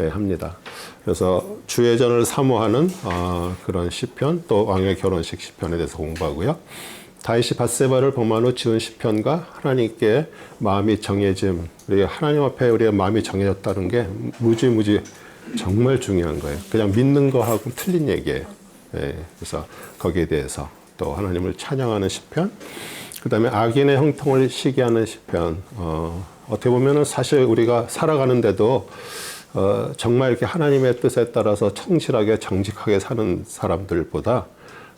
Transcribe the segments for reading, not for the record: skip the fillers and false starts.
합니다. 그래서 주예전을 사모하는 그런 시편, 또 왕의 결혼식 시편에 대해서 공부하고요. 다윗이 밧세바를 범한 후 지은 시편과 하나님께 마음이 정해짐, 우리 하나님 앞에 우리의 마음이 정해졌다는 게 무지 정말 중요한 거예요. 그냥 믿는 거하고 틀린 얘기예요. 그래서 거기에 대해서 또 하나님을 찬양하는 시편, 그 다음에 악인의 형통을 시기하는 시편. 어떻게 보면은 사실 우리가 살아가는데도 정말 이렇게 하나님의 뜻에 따라서 청실하게 정직하게 사는 사람들보다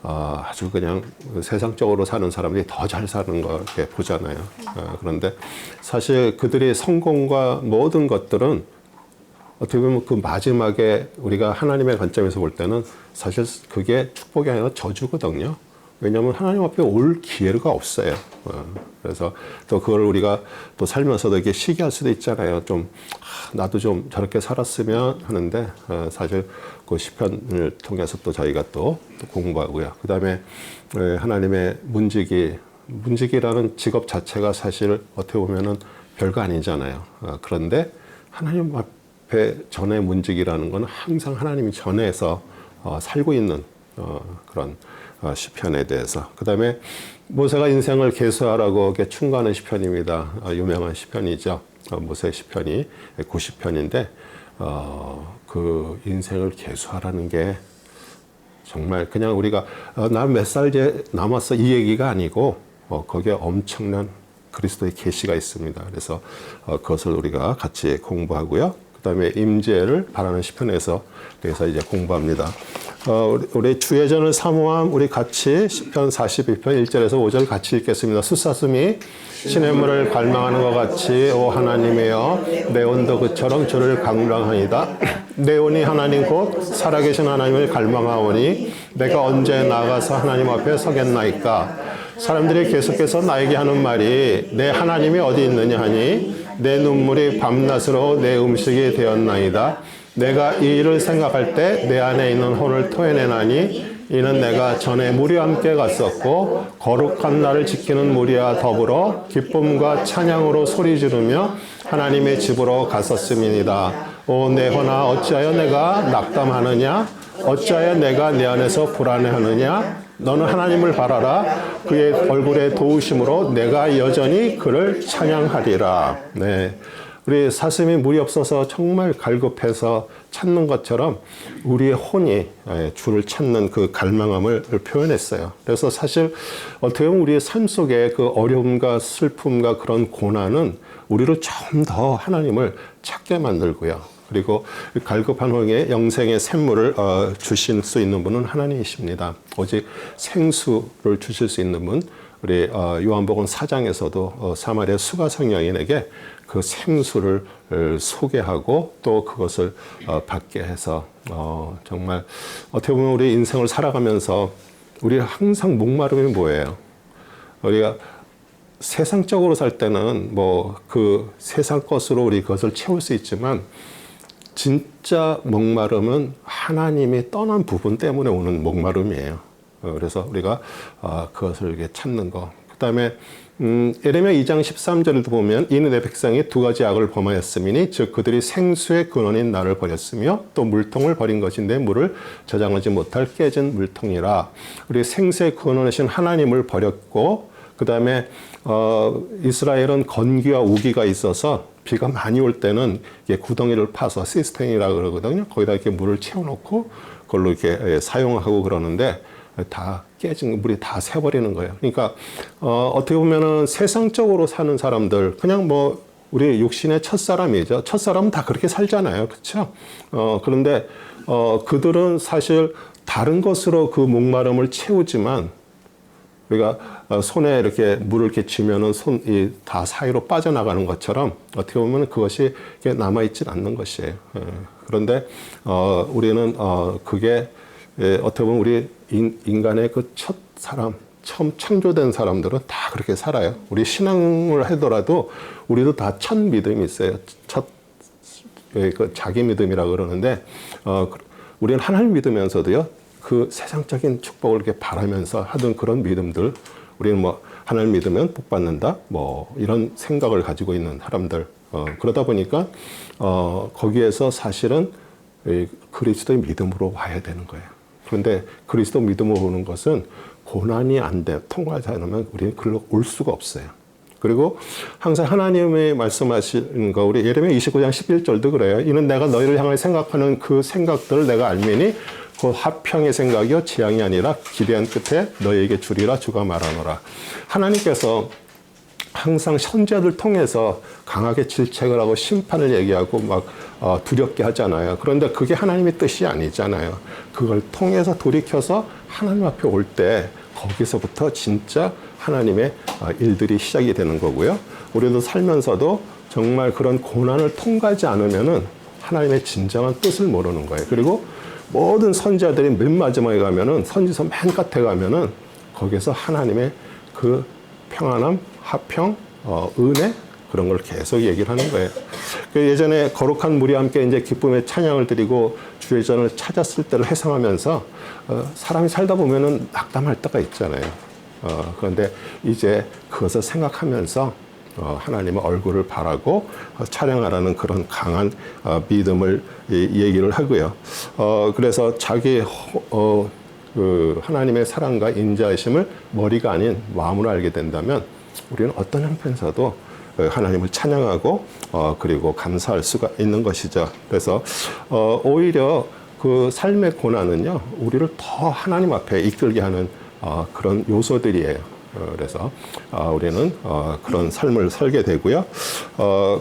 아주 그냥 세상적으로 사는 사람들이 더 잘 사는 거 이렇게 보잖아요. 그런데 사실 그들의 성공과 모든 것들은 어떻게 보면 그 마지막에 우리가 하나님의 관점에서 볼 때는 사실 그게 축복이 아니라 저주거든요. 왜냐하면 하나님 앞에 올 기회가 없어요. 그래서 또 그걸 우리가 또 살면서도 이렇게 시기할 수도 있잖아요. 좀 나도 좀 저렇게 살았으면 하는데 사실 그 시편을 통해서 또 저희가 또 공부하고요. 그 다음에 하나님의 문지기라는 직업 자체가 사실 어떻게 보면은 별거 아니잖아요. 그런데 하나님 앞에 전에 문지기라는 건 항상 하나님이 전에서 살고 있는 그런 시편에 대해서. 그 다음에 모세가 인생을 계수하라고 이렇게 충고하는 시편입니다. 유명한 시편이죠. 모세 시편이 90편인데 그 인생을 계수하라는 게 정말 그냥 우리가 나 몇 살 남았어 이 얘기가 아니고 거기에 엄청난 그리스도의 계시가 있습니다. 그래서 그것을 우리가 같이 공부하고요. 그 다음에 임재를 바라는 시편에서 그래서 이제 공부합니다. 우리 주예전을 사모함 우리 같이 시편 42편 1절에서 5절 같이 읽겠습니다. 숫사슴이 시냇물을 갈망하는 것 같이 오 하나님이여 내 온도 그처럼 주를 갈망하니이다. 내 온이 하나님 곧 살아계신 하나님을 갈망하오니 내가 언제 나가서 하나님 앞에 서겠나이까. 사람들이 계속해서 나에게 하는 말이 내 하나님이 어디 있느냐 하니 내 눈물이 밤낮으로 내 음식이 되었나이다. 내가 이 일을 생각할 때 내 안에 있는 혼을 토해내나니 이는 내가 전에 무리와 함께 갔었고 거룩한 날을 지키는 무리와 더불어 기쁨과 찬양으로 소리 지르며 하나님의 집으로 갔었음이니이다. 오 내 혼아 어찌하여 내가 낙담하느냐 어찌하여 내가 내 안에서 불안해하느냐 너는 하나님을 바라라. 그의 얼굴의 도우심으로 내가 여전히 그를 찬양하리라. 네. 우리 사슴이 물이 없어서 정말 갈급해서 찾는 것처럼 우리의 혼이 주를 찾는 그 갈망함을 표현했어요. 그래서 사실 어떻게 보면 우리의 삶 속에 그 어려움과 슬픔과 그런 고난은 우리를 좀 더 하나님을 찾게 만들고요. 그리고 갈급한 홍에 영생의 샘물을 주실 수 있는 분은 하나님이십니다. 오직 생수를 주실 수 있는 분, 우리 요한복음 4장에서도 사마리아 수가성 여인에게 그 생수를 소개하고 또 그것을 받게 해서 정말 어떻게 보면 우리 인생을 살아가면서 우리 항상 목마름이 뭐예요? 우리가 세상적으로 살 때는 뭐 그 세상 것으로 우리 그것을 채울 수 있지만 진짜 목마름은 하나님이 떠난 부분 때문에 오는 목마름이에요. 그래서 우리가 그것을 이렇게 찾는 거. 그 다음에 예레미야 2장 13절에도 보면 이는 내 백성이 두 가지 악을 범하였음이니 즉 그들이 생수의 근원인 나를 버렸으며 또 물통을 버린 것인데 물을 저장하지 못할 깨진 물통이라. 우리 생수의 근원이신 하나님을 버렸고 그 다음에 이스라엘은 건기와 우기가 있어서 비가 많이 올 때는 구덩이를 파서 시스템이라고 그러거든요. 거기다 이렇게 물을 채워놓고 그걸로 이렇게 사용하고 그러는데 다 깨진 물이 다 새버리는 거예요. 그러니까 어떻게 보면은 세상적으로 사는 사람들 그냥 뭐 우리 육신의 첫사람이죠. 첫사람은 다 그렇게 살잖아요. 그렇죠? 그런데 그들은 사실 다른 것으로 그 목마름을 채우지만 우리가 손에 이렇게 물을 이렇게 쥐면은 손이 다 사이로 빠져나가는 것처럼 어떻게 보면 그것이 남아있진 않는 것이에요. 그런데 우리는 그게 어떻게 보면 우리 인간의 그 첫 사람, 처음 창조된 사람들은 다 그렇게 살아요. 우리 신앙을 하더라도 우리도 다 첫 믿음이 있어요. 그 자기 믿음이라고 그러는데 우리는 하나님 믿으면서도요. 그 세상적인 축복을 이렇게 바라면서 하던 그런 믿음들, 우리는 뭐 하나님 믿으면 복 받는다, 뭐 이런 생각을 가지고 있는 사람들, 그러다 보니까 거기에서 사실은 이 그리스도의 믿음으로 와야 되는 거예요. 그런데 그리스도 믿음으로 오는 것은 고난이 안 돼, 통과하지 않으면 우리는 그걸로 올 수가 없어요. 그리고 항상 하나님의 말씀하시는 거, 우리 예레미야 29장 11절도 그래요. 이는 내가 너희를 향해 생각하는 그 생각들을 내가 알매니 그 화평의 생각이요 재앙이 아니라 기대한 끝에 너희에게 주리라 주가 말하노라. 하나님께서 항상 선지자들 통해서 강하게 질책을 하고 심판을 얘기하고 막 두렵게 하잖아요. 그런데 그게 하나님의 뜻이 아니잖아요. 그걸 통해서 돌이켜서 하나님 앞에 올 때 거기서부터 진짜 하나님의 일들이 시작이 되는 거고요. 우리도 살면서도 정말 그런 고난을 통과하지 않으면은 하나님의 진정한 뜻을 모르는 거예요. 그리고 모든 선지자들이 맨 마지막에 가면은 선지서 맨 끝에 가면은 거기서 하나님의 그 평안함, 화평, 은혜 그런 걸 계속 얘기를 하는 거예요. 예전에 거룩한 무리와 함께 이제 기쁨의 찬양을 드리고 주의 전을 찾았을 때를 회상하면서 사람이 살다 보면은 낙담할 때가 있잖아요. 그런데 이제 그것을 생각하면서 하나님의 얼굴을 바라고 찬양하라는 그런 강한 믿음을 얘기를 하고요. 그래서 자기 그 하나님의 사랑과 인자하심을 머리가 아닌 마음으로 알게 된다면 우리는 어떤 형편에서도 하나님을 찬양하고 그리고 감사할 수가 있는 것이죠. 그래서 오히려 그 삶의 고난은요 우리를 더 하나님 앞에 이끌게 하는 그런 요소들이에요. 그래서 우리는 그런 삶을 살게 되고요.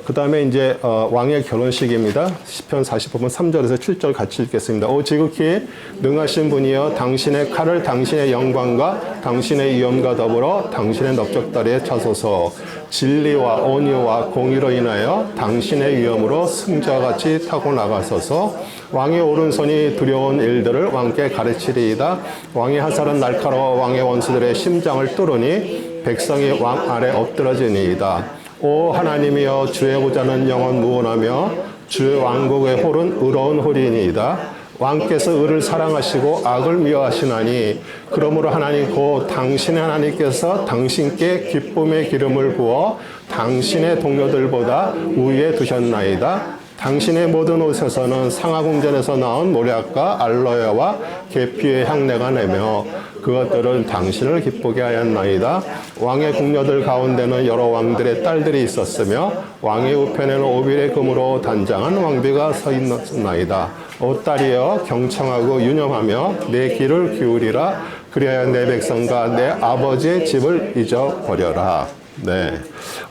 그 다음에 이제 왕의 결혼식입니다. 시편 45편 3절에서 7절 같이 읽겠습니다. 오 지극히 능하신 분이여 당신의 칼을 당신의 영광과 당신의 위엄과 더불어 당신의 넓적다리에 차소서. 진리와 온유와 공의로 인하여 당신의 위엄으로 승자와 같이 타고 나가소서. 왕의 오른손이 두려운 일들을 왕께 가르치리이다. 왕의 화살은 날카로워 왕의 원수들의 심장을 뚫으니 백성이 왕 아래 엎드러지니이다. 오 하나님이여 주의 보좌는 영원 무한하며 주의 왕국의 홀은 의로운 홀이니이다. 왕께서 의를 사랑하시고 악을 미워하시나니 그러므로 하나님 곧 당신의 하나님께서 당신께 기쁨의 기름을 부어 당신의 동료들보다 우위에 두셨나이다. 당신의 모든 옷에서는 상하궁전에서 나온 모략과 알로에와 계피의 향내가 내며 그것들은 당신을 기쁘게 하였나이다. 왕의 궁녀들 가운데는 여러 왕들의 딸들이 있었으며 왕의 우편에는 오빌의 금으로 단장한 왕비가 서 있나이다. 오 딸이여 경청하고 유념하며 내 귀를 기울이라. 그리하여 내 백성과 내 아버지의 집을 잊어버려라. 네,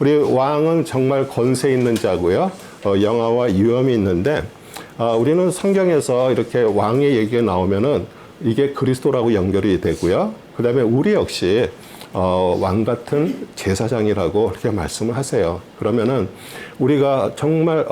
우리 왕은 정말 권세 있는 자고요. 영화와 유엄이 있는데 우리는 성경에서 이렇게 왕의 얘기가 나오면은 이게 그리스도라고 연결이 되고요. 그 다음에 우리 역시 왕 같은 제사장이라고 그렇게 말씀을 하세요. 그러면은 우리가 정말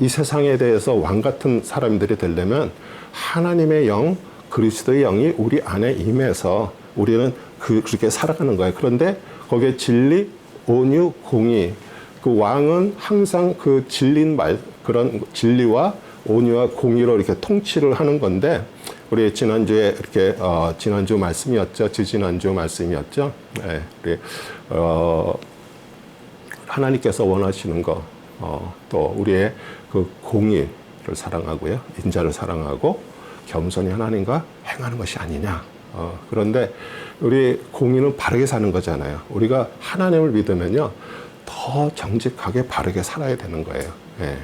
이 세상에 대해서 왕 같은 사람들이 되려면 하나님의 영, 그리스도의 영이 우리 안에 임해서 우리는 그렇게 살아가는 거예요. 그런데 거기에 진리, 온유, 공의, 그 왕은 항상 그 진린 말, 그런 진리와 온유와 공의로 이렇게 통치를 하는 건데, 우리 지난주에 이렇게, 지난주 말씀이었죠. 지지난주 말씀이었죠. 네, 우리, 하나님께서 원하시는 거, 또 우리의 그 공의를 사랑하고요. 인자를 사랑하고 겸손히 하나님과 행하는 것이 아니냐. 그런데 우리 공의는 바르게 사는 거잖아요. 우리가 하나님을 믿으면요. 더 정직하게 바르게 살아야 되는 거예요. 예.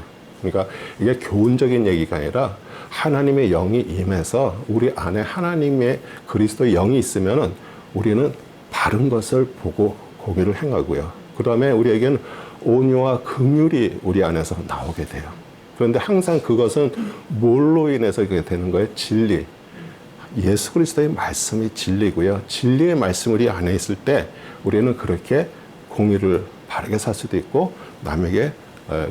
그러니까 이게 교훈적인 얘기가 아니라 하나님의 영이 임해서 우리 안에 하나님의 그리스도의 영이 있으면은 우리는 바른 것을 보고 공의를 행하고요. 그 다음에 우리에게는 온유와 긍휼이 우리 안에서 나오게 돼요. 그런데 항상 그것은 뭘로 인해서 그게 되는 거예요? 진리. 예수 그리스도의 말씀이 진리고요. 진리의 말씀이 우리 안에 있을 때 우리는 그렇게 공의를 바르게 살 수도 있고 남에게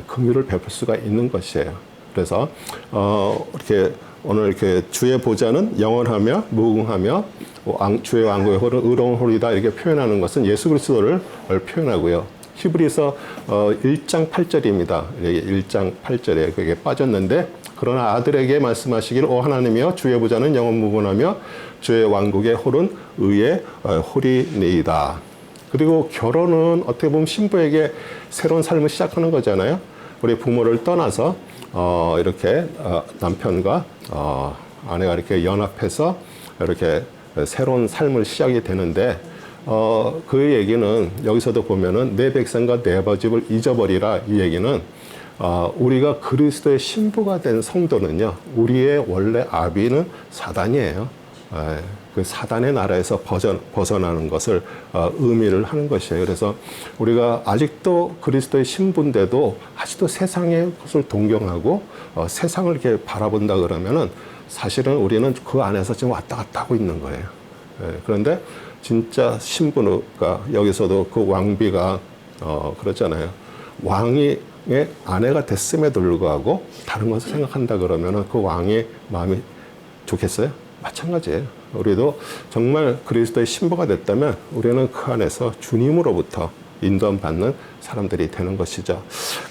긍휼을 베풀 수가 있는 것이에요. 그래서 이렇게 오늘 이렇게 주의 보좌는 영원하며 무궁하며 주의 왕국의 홀은 의로운 홀이다 이렇게 표현하는 것은 예수 그리스도를 표현하고요. 히브리서 1장 8절입니다. 1장 8절에 그게 빠졌는데 그러나 아들에게 말씀하시기를 오 하나님이여 주의 보좌는 영원 무궁하며 주의 왕국의 홀은 의의 홀이니이다. 그리고 결혼은 어떻게 보면 신부에게 새로운 삶을 시작하는 거잖아요. 우리 부모를 떠나서 이렇게 남편과 아내가 이렇게 연합해서 이렇게 새로운 삶을 시작이 되는데 그 얘기는 여기서도 보면은 내 백성과 내 아버지를 잊어버리라 이 얘기는 우리가 그리스도의 신부가 된 성도는요 우리의 원래 아비는 사단이에요. 그 사단의 나라에서 벗어나는 것을 의미를 하는 것이에요. 그래서 우리가 아직도 그리스도의 신부인데도 아직도 세상의 것을 동경하고 세상을 이렇게 바라본다 그러면은 사실은 우리는 그 안에서 지금 왔다 갔다 하고 있는 거예요. 그런데 진짜 신부가 여기서도 그 왕비가 그렇잖아요. 왕의 아내가 됐음에도 불구하고 다른 것을 생각한다 그러면은 그 왕의 마음이 좋겠어요? 마찬가지예요. 우리도 정말 그리스도의 신부가 됐다면 우리는 그 안에서 주님으로부터 인도받는 사람들이 되는 것이죠.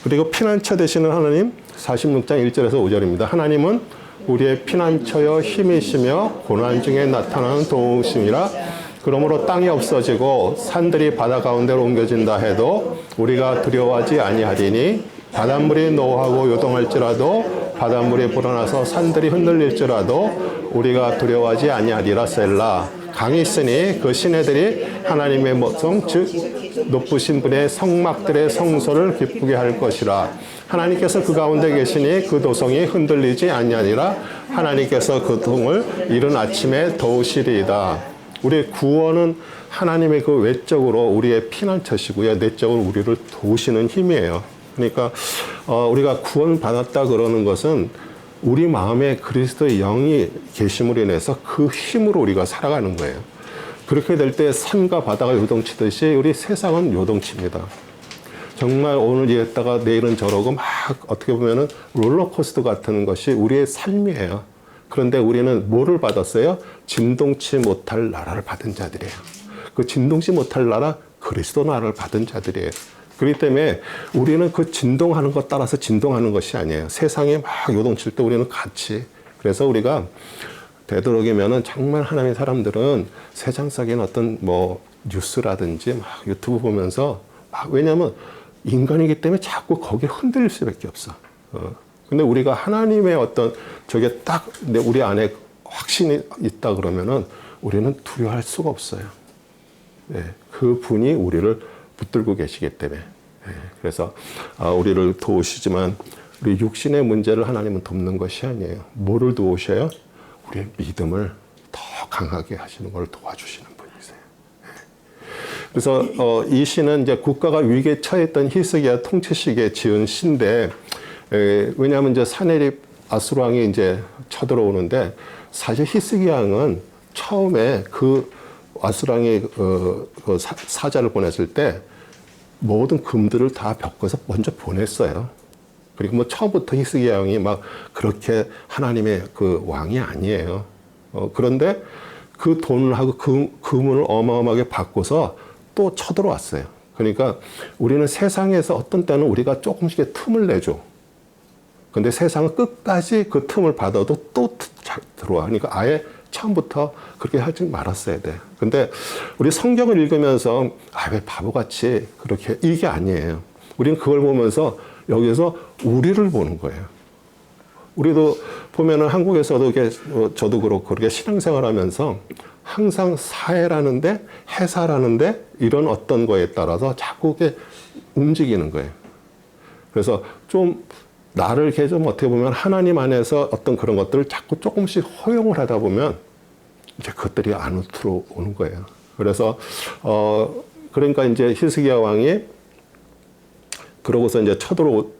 그리고 피난처 되시는 하나님 46장 1절에서 5절입니다. 하나님은 우리의 피난처여 힘이시며 고난 중에 나타나는 도우심이라. 그러므로 땅이 없어지고 산들이 바다 가운데로 옮겨진다 해도 우리가 두려워하지 아니하리니 바닷물이 노하고 요동할지라도 바닷물이 불어나서 산들이 흔들릴지라도 우리가 두려워하지 아니하리라. 셀라. 강이 있으니 그 시내들이 하나님의 모성 즉 높으신 분의 성막들의 성소를 기쁘게 할 것이라. 하나님께서 그 가운데 계시니 그 도성이 흔들리지 아니하니라. 하나님께서 그 동을 이른 아침에 도우시리이다. 우리 구원은 하나님의 그 외적으로 우리의 피난처시고요, 내적으로 우리를 도우시는 힘이에요. 그러니까 우리가 구원받았다 그러는 것은 우리 마음에 그리스도의 영이 계심으로 인해서 그 힘으로 우리가 살아가는 거예요. 그렇게 될 때 산과 바다가 요동치듯이 우리 세상은 요동칩니다. 정말 오늘 이랬다가 내일은 저러고 막 어떻게 보면은 롤러코스터 같은 것이 우리의 삶이에요. 그런데 우리는 뭐를 받았어요? 진동치 못할 나라를 받은 자들이에요. 그 진동치 못할 나라, 그리스도 나라를 받은 자들이에요. 그렇기 때문에 우리는 그 진동하는 것 따라서 진동하는 것이 아니에요. 세상에 막 요동칠 때 우리는 같이. 그래서 우리가 되도록이면은 정말 하나님의 사람들은 세상적인 어떤 뭐 뉴스라든지 막 유튜브 보면서 막 왜냐하면 인간이기 때문에 자꾸 거기에 흔들릴 수밖에 없어. 근데 우리가 하나님의 어떤 저게 딱 우리 안에 확신이 있다 그러면은 우리는 두려워할 수가 없어요. 예, 그 분이 우리를 붙들고 계시기 때문에. 예, 그래서 우리를 도우시지만 우리 육신의 문제를 하나님은 돕는 것이 아니에요. 뭐를 도우셔요? 우리의 믿음을 더 강하게 하시는 걸 도와주시는 분이세요. 예. 그래서 이 시는 이제 국가가 위기에 처했던 히스기야 통치 시기에 지은 시인데 왜냐하면 이제 사네립 아수르 왕이 이제 쳐들어오는데 사실 히스기야 왕은 처음에 그 아수르 왕이 그 사자를 보냈을 때 모든 금들을 다 벽에서 먼저 보냈어요. 그리고 뭐 처음부터 히스기야 왕이 막 그렇게 하나님의 그 왕이 아니에요. 그런데 그 돈을 하고 금을 어마어마하게 받고서 또 쳐들어왔어요. 그러니까 우리는 세상에서 어떤 때는 우리가 조금씩의 틈을 내줘. 근데 세상은 끝까지 그 틈을 받아도 또 들어와. 그러니까 아예 처음부터 그렇게 하지 말았어야 돼. 근데 우리 성경을 읽으면서 왜 바보같이 그렇게 이게 아니에요. 우리는 그걸 보면서 여기서 우리를 보는 거예요. 우리도 보면은 한국에서도 이렇게 저도 그렇고 그렇게 신앙생활하면서 항상 사회라는데 회사라는데 이런 어떤 거에 따라서 자꾸 이렇게 움직이는 거예요. 그래서 좀 나를 이렇게 좀 어떻게 보면 하나님 안에서 어떤 그런 것들을 자꾸 조금씩 허용을 하다 보면 이제 그것들이 안으로 들어오는 거예요. 그래서 그러니까 이제 히스기야 왕이 그러고서 이제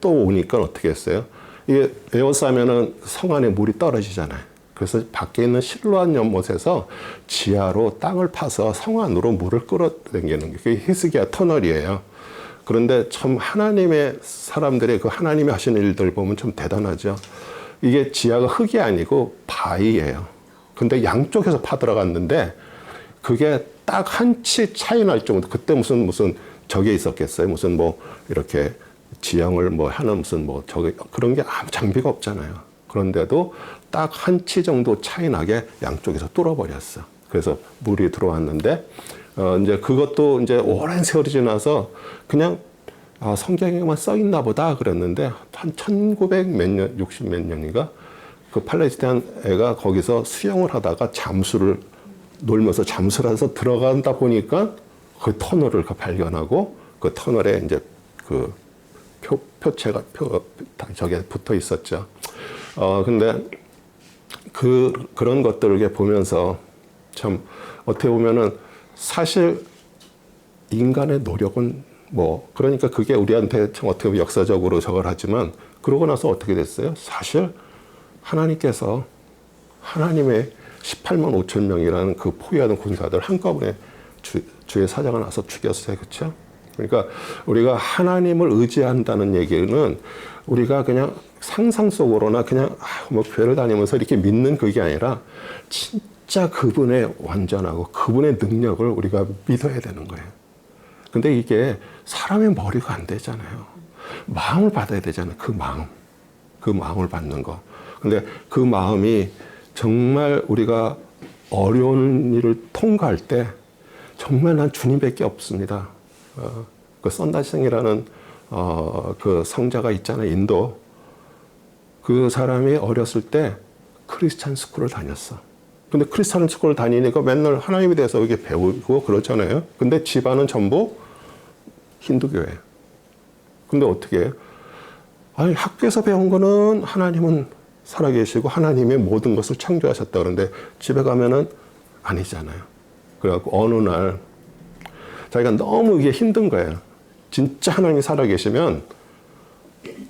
또 오니까 어떻게 했어요? 이게 에워싸면은 성 안에 물이 떨어지잖아요. 그래서 밖에 있는 실로한 연못에서 지하로 땅을 파서 성 안으로 물을 끌어당기는 게 그게 히스기야 터널이에요. 그런데 참 하나님의 사람들의 그 하나님이 하시는 일들 보면 좀 대단하죠. 이게 지하가 흙이 아니고 바위예요. 근데 양쪽에서 파들어갔는데 그게 딱 한 치 차이 날 정도. 그때 무슨 저게 있었겠어요. 무슨 뭐 이렇게 지형을 뭐 하는 무슨 뭐 저게 그런 게 아무 장비가 없잖아요. 그런데도 딱 한 치 정도 차이 나게 양쪽에서 뚫어버렸어. 그래서 물이 들어왔는데 이제 그것도 이제 오랜 세월이 지나서 그냥 아, 성경에만 써 있나 보다 그랬는데 한 1900 몇 년, 60 몇 년인가 그 팔레스타인 애가 거기서 수영을 하다가 잠수를 놀면서 잠수를 해서 들어간다 보니까 그 터널을 발견하고 그 터널에 이제 그 표체가 저게 붙어 있었죠. 근데 그런 것들을 보면서 참 어떻게 보면은 사실 인간의 노력은 뭐 그러니까 그게 우리한테 참 어떻게 보면 역사적으로 저걸 하지만 그러고 나서 어떻게 됐어요? 사실 하나님께서 하나님의 18만 5천 명이라는 그 포위하는 군사들 한꺼번에 주의 사자가 나서 죽였어요. 그렇죠? 그러니까 우리가 하나님을 의지한다는 얘기는 우리가 그냥 상상 속으로나 그냥 뭐 교회를 다니면서 이렇게 믿는 그게 아니라 진짜 그분의 완전하고 그분의 능력을 우리가 믿어야 되는 거예요. 근데 이게 사람의 머리가 안 되잖아요. 마음을 받아야 되잖아요. 그 마음을 받는 거. 근데 그 마음이 정말 우리가 어려운 일을 통과할 때 정말 난 주님밖에 없습니다. 그 썬다싱이라는 그 성자가 있잖아요. 인도. 그 사람이 어렸을 때 크리스찬 스쿨을 다녔어. 근데 크리스찬 스쿨을 다니니까 맨날 하나님에 대해서 이렇게 배우고 그러잖아요. 근데 집안은 전부 힌두교예요. 근데 어떻게 해요? 아니, 학교에서 배운 거는 하나님은 살아계시고 하나님의 모든 것을 창조하셨다 그러는데 집에 가면은 아니잖아요. 그래갖고 어느 날 자기가 너무 이게 힘든 거예요. 진짜 하나님이 살아계시면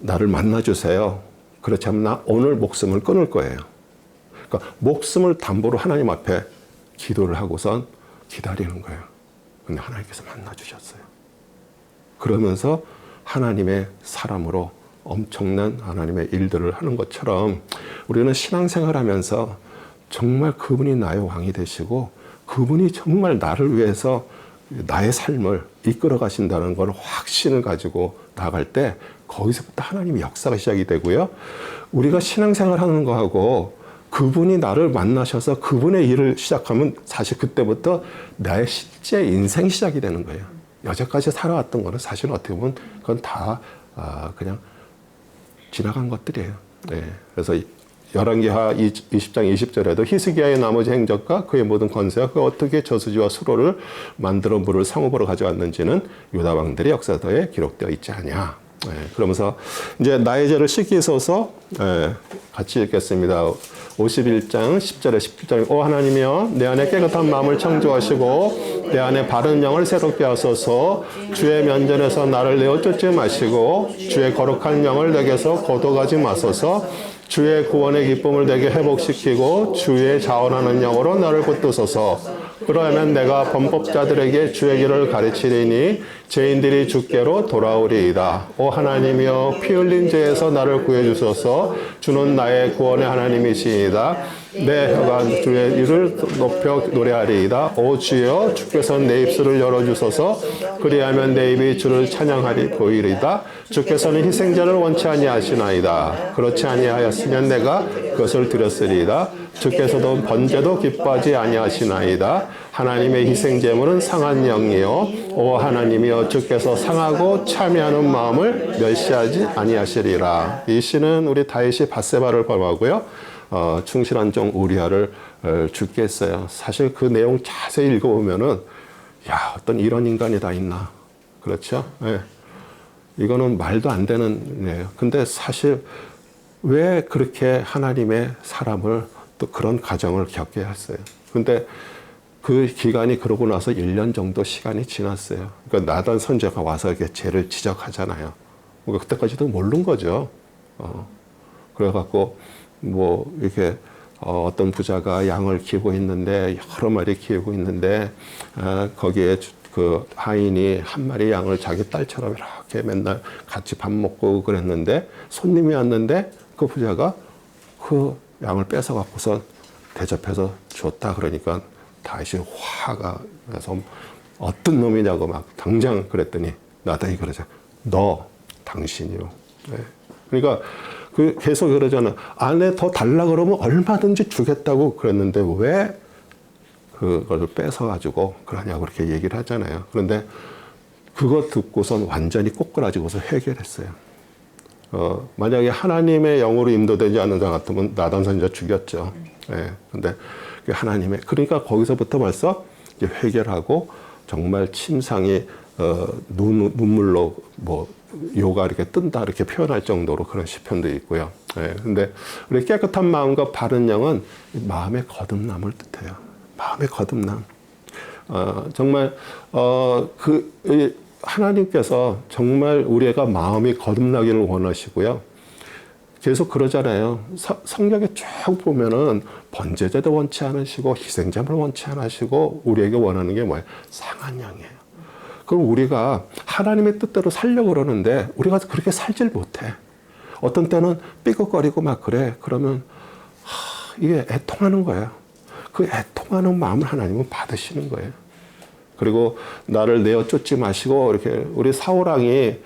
나를 만나주세요. 그렇지 않으면 나 오늘 목숨을 끊을 거예요. 그러니까 목숨을 담보로 하나님 앞에 기도를 하고선 기다리는 거예요. 근데 하나님께서 만나주셨어요. 그러면서 하나님의 사람으로 엄청난 하나님의 일들을 하는 것처럼 우리는 신앙생활 하면서 정말 그분이 나의 왕이 되시고 그분이 정말 나를 위해서 나의 삶을 이끌어 가신다는 걸 확신을 가지고 나갈 때 거기서부터 하나님의 역사가 시작이 되고요. 우리가 신앙생활 하는 거하고 그분이 나를 만나셔서 그분의 일을 시작하면 사실 그때부터 나의 실제 인생 시작이 되는 거예요. 여태까지 살아왔던 거는 사실 어떻게 보면 그건 다 그냥 지나간 것들이에요. 네. 그래서 열왕기하 20장 20절에도 히스기야의 나머지 행적과 그의 모든 권세와 그 어떻게 저수지와 수로를 만들어 물을 성읍으로 가져왔는지는 유다 왕들의 역사서에 기록되어 있지 않냐. 네. 그러면서 이제 나의 죄를 씻기 위해서 같이 읽겠습니다. 51장 10절에 17절 오 하나님이여 내 안에 깨끗한 마음을 창조하시고 내 안에 바른 영을 새롭게 하소서 주의 면전에서 나를 내어 쫓지 마시고 주의 거룩한 영을 내게서 거둬가지 마소서 주의 구원의 기쁨을 내게 회복시키고 주의 자원하는 영으로 나를 붙드소서 그러면 내가 범법자들에게 주의 길을 가르치리니 죄인들이 주께로 돌아오리이다. 오 하나님이여 피 흘린 죄에서 나를 구해 주소서 주는 나의 구원의 하나님이시이다. 내 혀가 주의 일을 높여 노래하리이다. 오 주여 주께서 내 입술을 열어주소서 그리하면 내 입이 주를 찬양하리 보이리이다. 주께서는 희생자를 원치 아니하시나이다. 그렇지 아니하였으면 내가 그것을 드렸으리이다. 주께서도 번제도 기뻐하지 아니하시나이다. 하나님의 희생제물은 상한 영이요 오 하나님이여 주께서 상하고 참여하는 마음을 멸시하지 아니하시리라. 이 시는 우리 다윗이 밧세바를 범하고요. 충실한 종 우리아를 죽게 했어요. 사실 그 내용 자세히 읽어보면은 야 어떤 이런 인간이 다 있나. 그렇죠? 네. 이거는 말도 안 되는 일이에요. 근데 사실 왜 그렇게 하나님의 사람을 또 그런 가정을 겪게 했어요. 근데 그 기간이 그러고 나서 1년 정도 시간이 지났어요. 그러니까 나단 선지자가 와서 이렇게 죄를 지적하잖아요. 그러니까 그때까지도 모르는 거죠. 그래갖고 뭐 이렇게 어떤 부자가 양을 키우고 있는데 여러 마리 키우고 있는데 거기에 그 하인이 한 마리 양을 자기 딸처럼 이렇게 맨날 같이 밥 먹고 그랬는데 손님이 왔는데 그 부자가 그 양을 뺏어 갖고서 대접해서 줬다 그러니까 다윗이 화가 나서 어떤 놈이냐고 막 당장 그랬더니 나단이 그러죠. 너 당신이요. 네. 그러니까 그 계속 그러잖아. 아내 더 달라 그러면 얼마든지 주겠다고 그랬는데 왜 그걸 뺏어가지고 그러냐고 그렇게 얘기를 하잖아요. 그런데 그거 듣고선 완전히 꼬꾸라지고서 해결했어요. 만약에 하나님의 영으로 인도되지 않는 자 같으면 나단 선지자 죽였죠. 예. 근데 하나님의, 그러니까 거기서부터 벌써 이제 해결하고 정말 침상이 눈물로 뭐 요가 이렇게 뜬다 이렇게 표현할 정도로 그런 시편도 있고요. 예. 근데 우리 깨끗한 마음과 바른 영은 마음의 거듭남을 뜻해요. 마음의 거듭남. 정말 하나님께서 정말 우리가 마음이 거듭나기를 원하시고요. 계속 그러잖아요. 성경에 쭉 보면은 번제제도 원치 않으시고 희생제물 원치 않으시고 우리에게 원하는 게 뭐예요? 상한 양이에요. 그럼 우리가 하나님의 뜻대로 살려고 그러는데 우리가 그렇게 살질 못해. 어떤 때는 삐걱거리고 막 그래. 그러면 이게 애통하는 거예요. 그 애통하는 마음을 하나님은 받으시는 거예요. 그리고 나를 내어 쫓지 마시고 이렇게 우리 사울왕이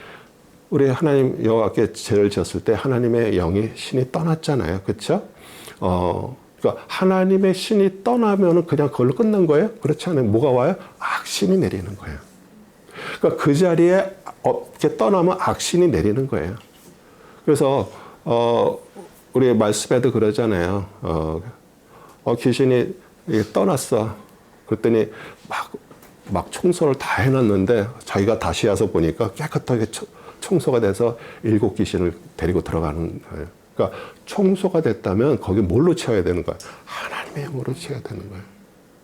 우리 하나님 여호와께 죄를 지었을 때 하나님의 영이 신이 떠났잖아요. 그렇죠? 그러니까 하나님의 신이 떠나면은 그냥 그걸로 끝난 거예요? 그렇지 않아요. 뭐가 와요? 악신이 내리는 거예요. 그러니까 그 자리에 이렇게 떠나면 악신이 내리는 거예요. 그래서 우리 말씀에도 그러잖아요. 귀신이 떠났어. 그랬더니 막 청소를 다 해놨는데 자기가 다시 와서 보니까 깨끗하게 청소가 돼서 7 귀신을 데리고 들어가는 거예요. 그러니까 청소가 됐다면 거기 뭘로 채워야 되는 거예요? 하나님의 영으로 채워야 되는 거예요.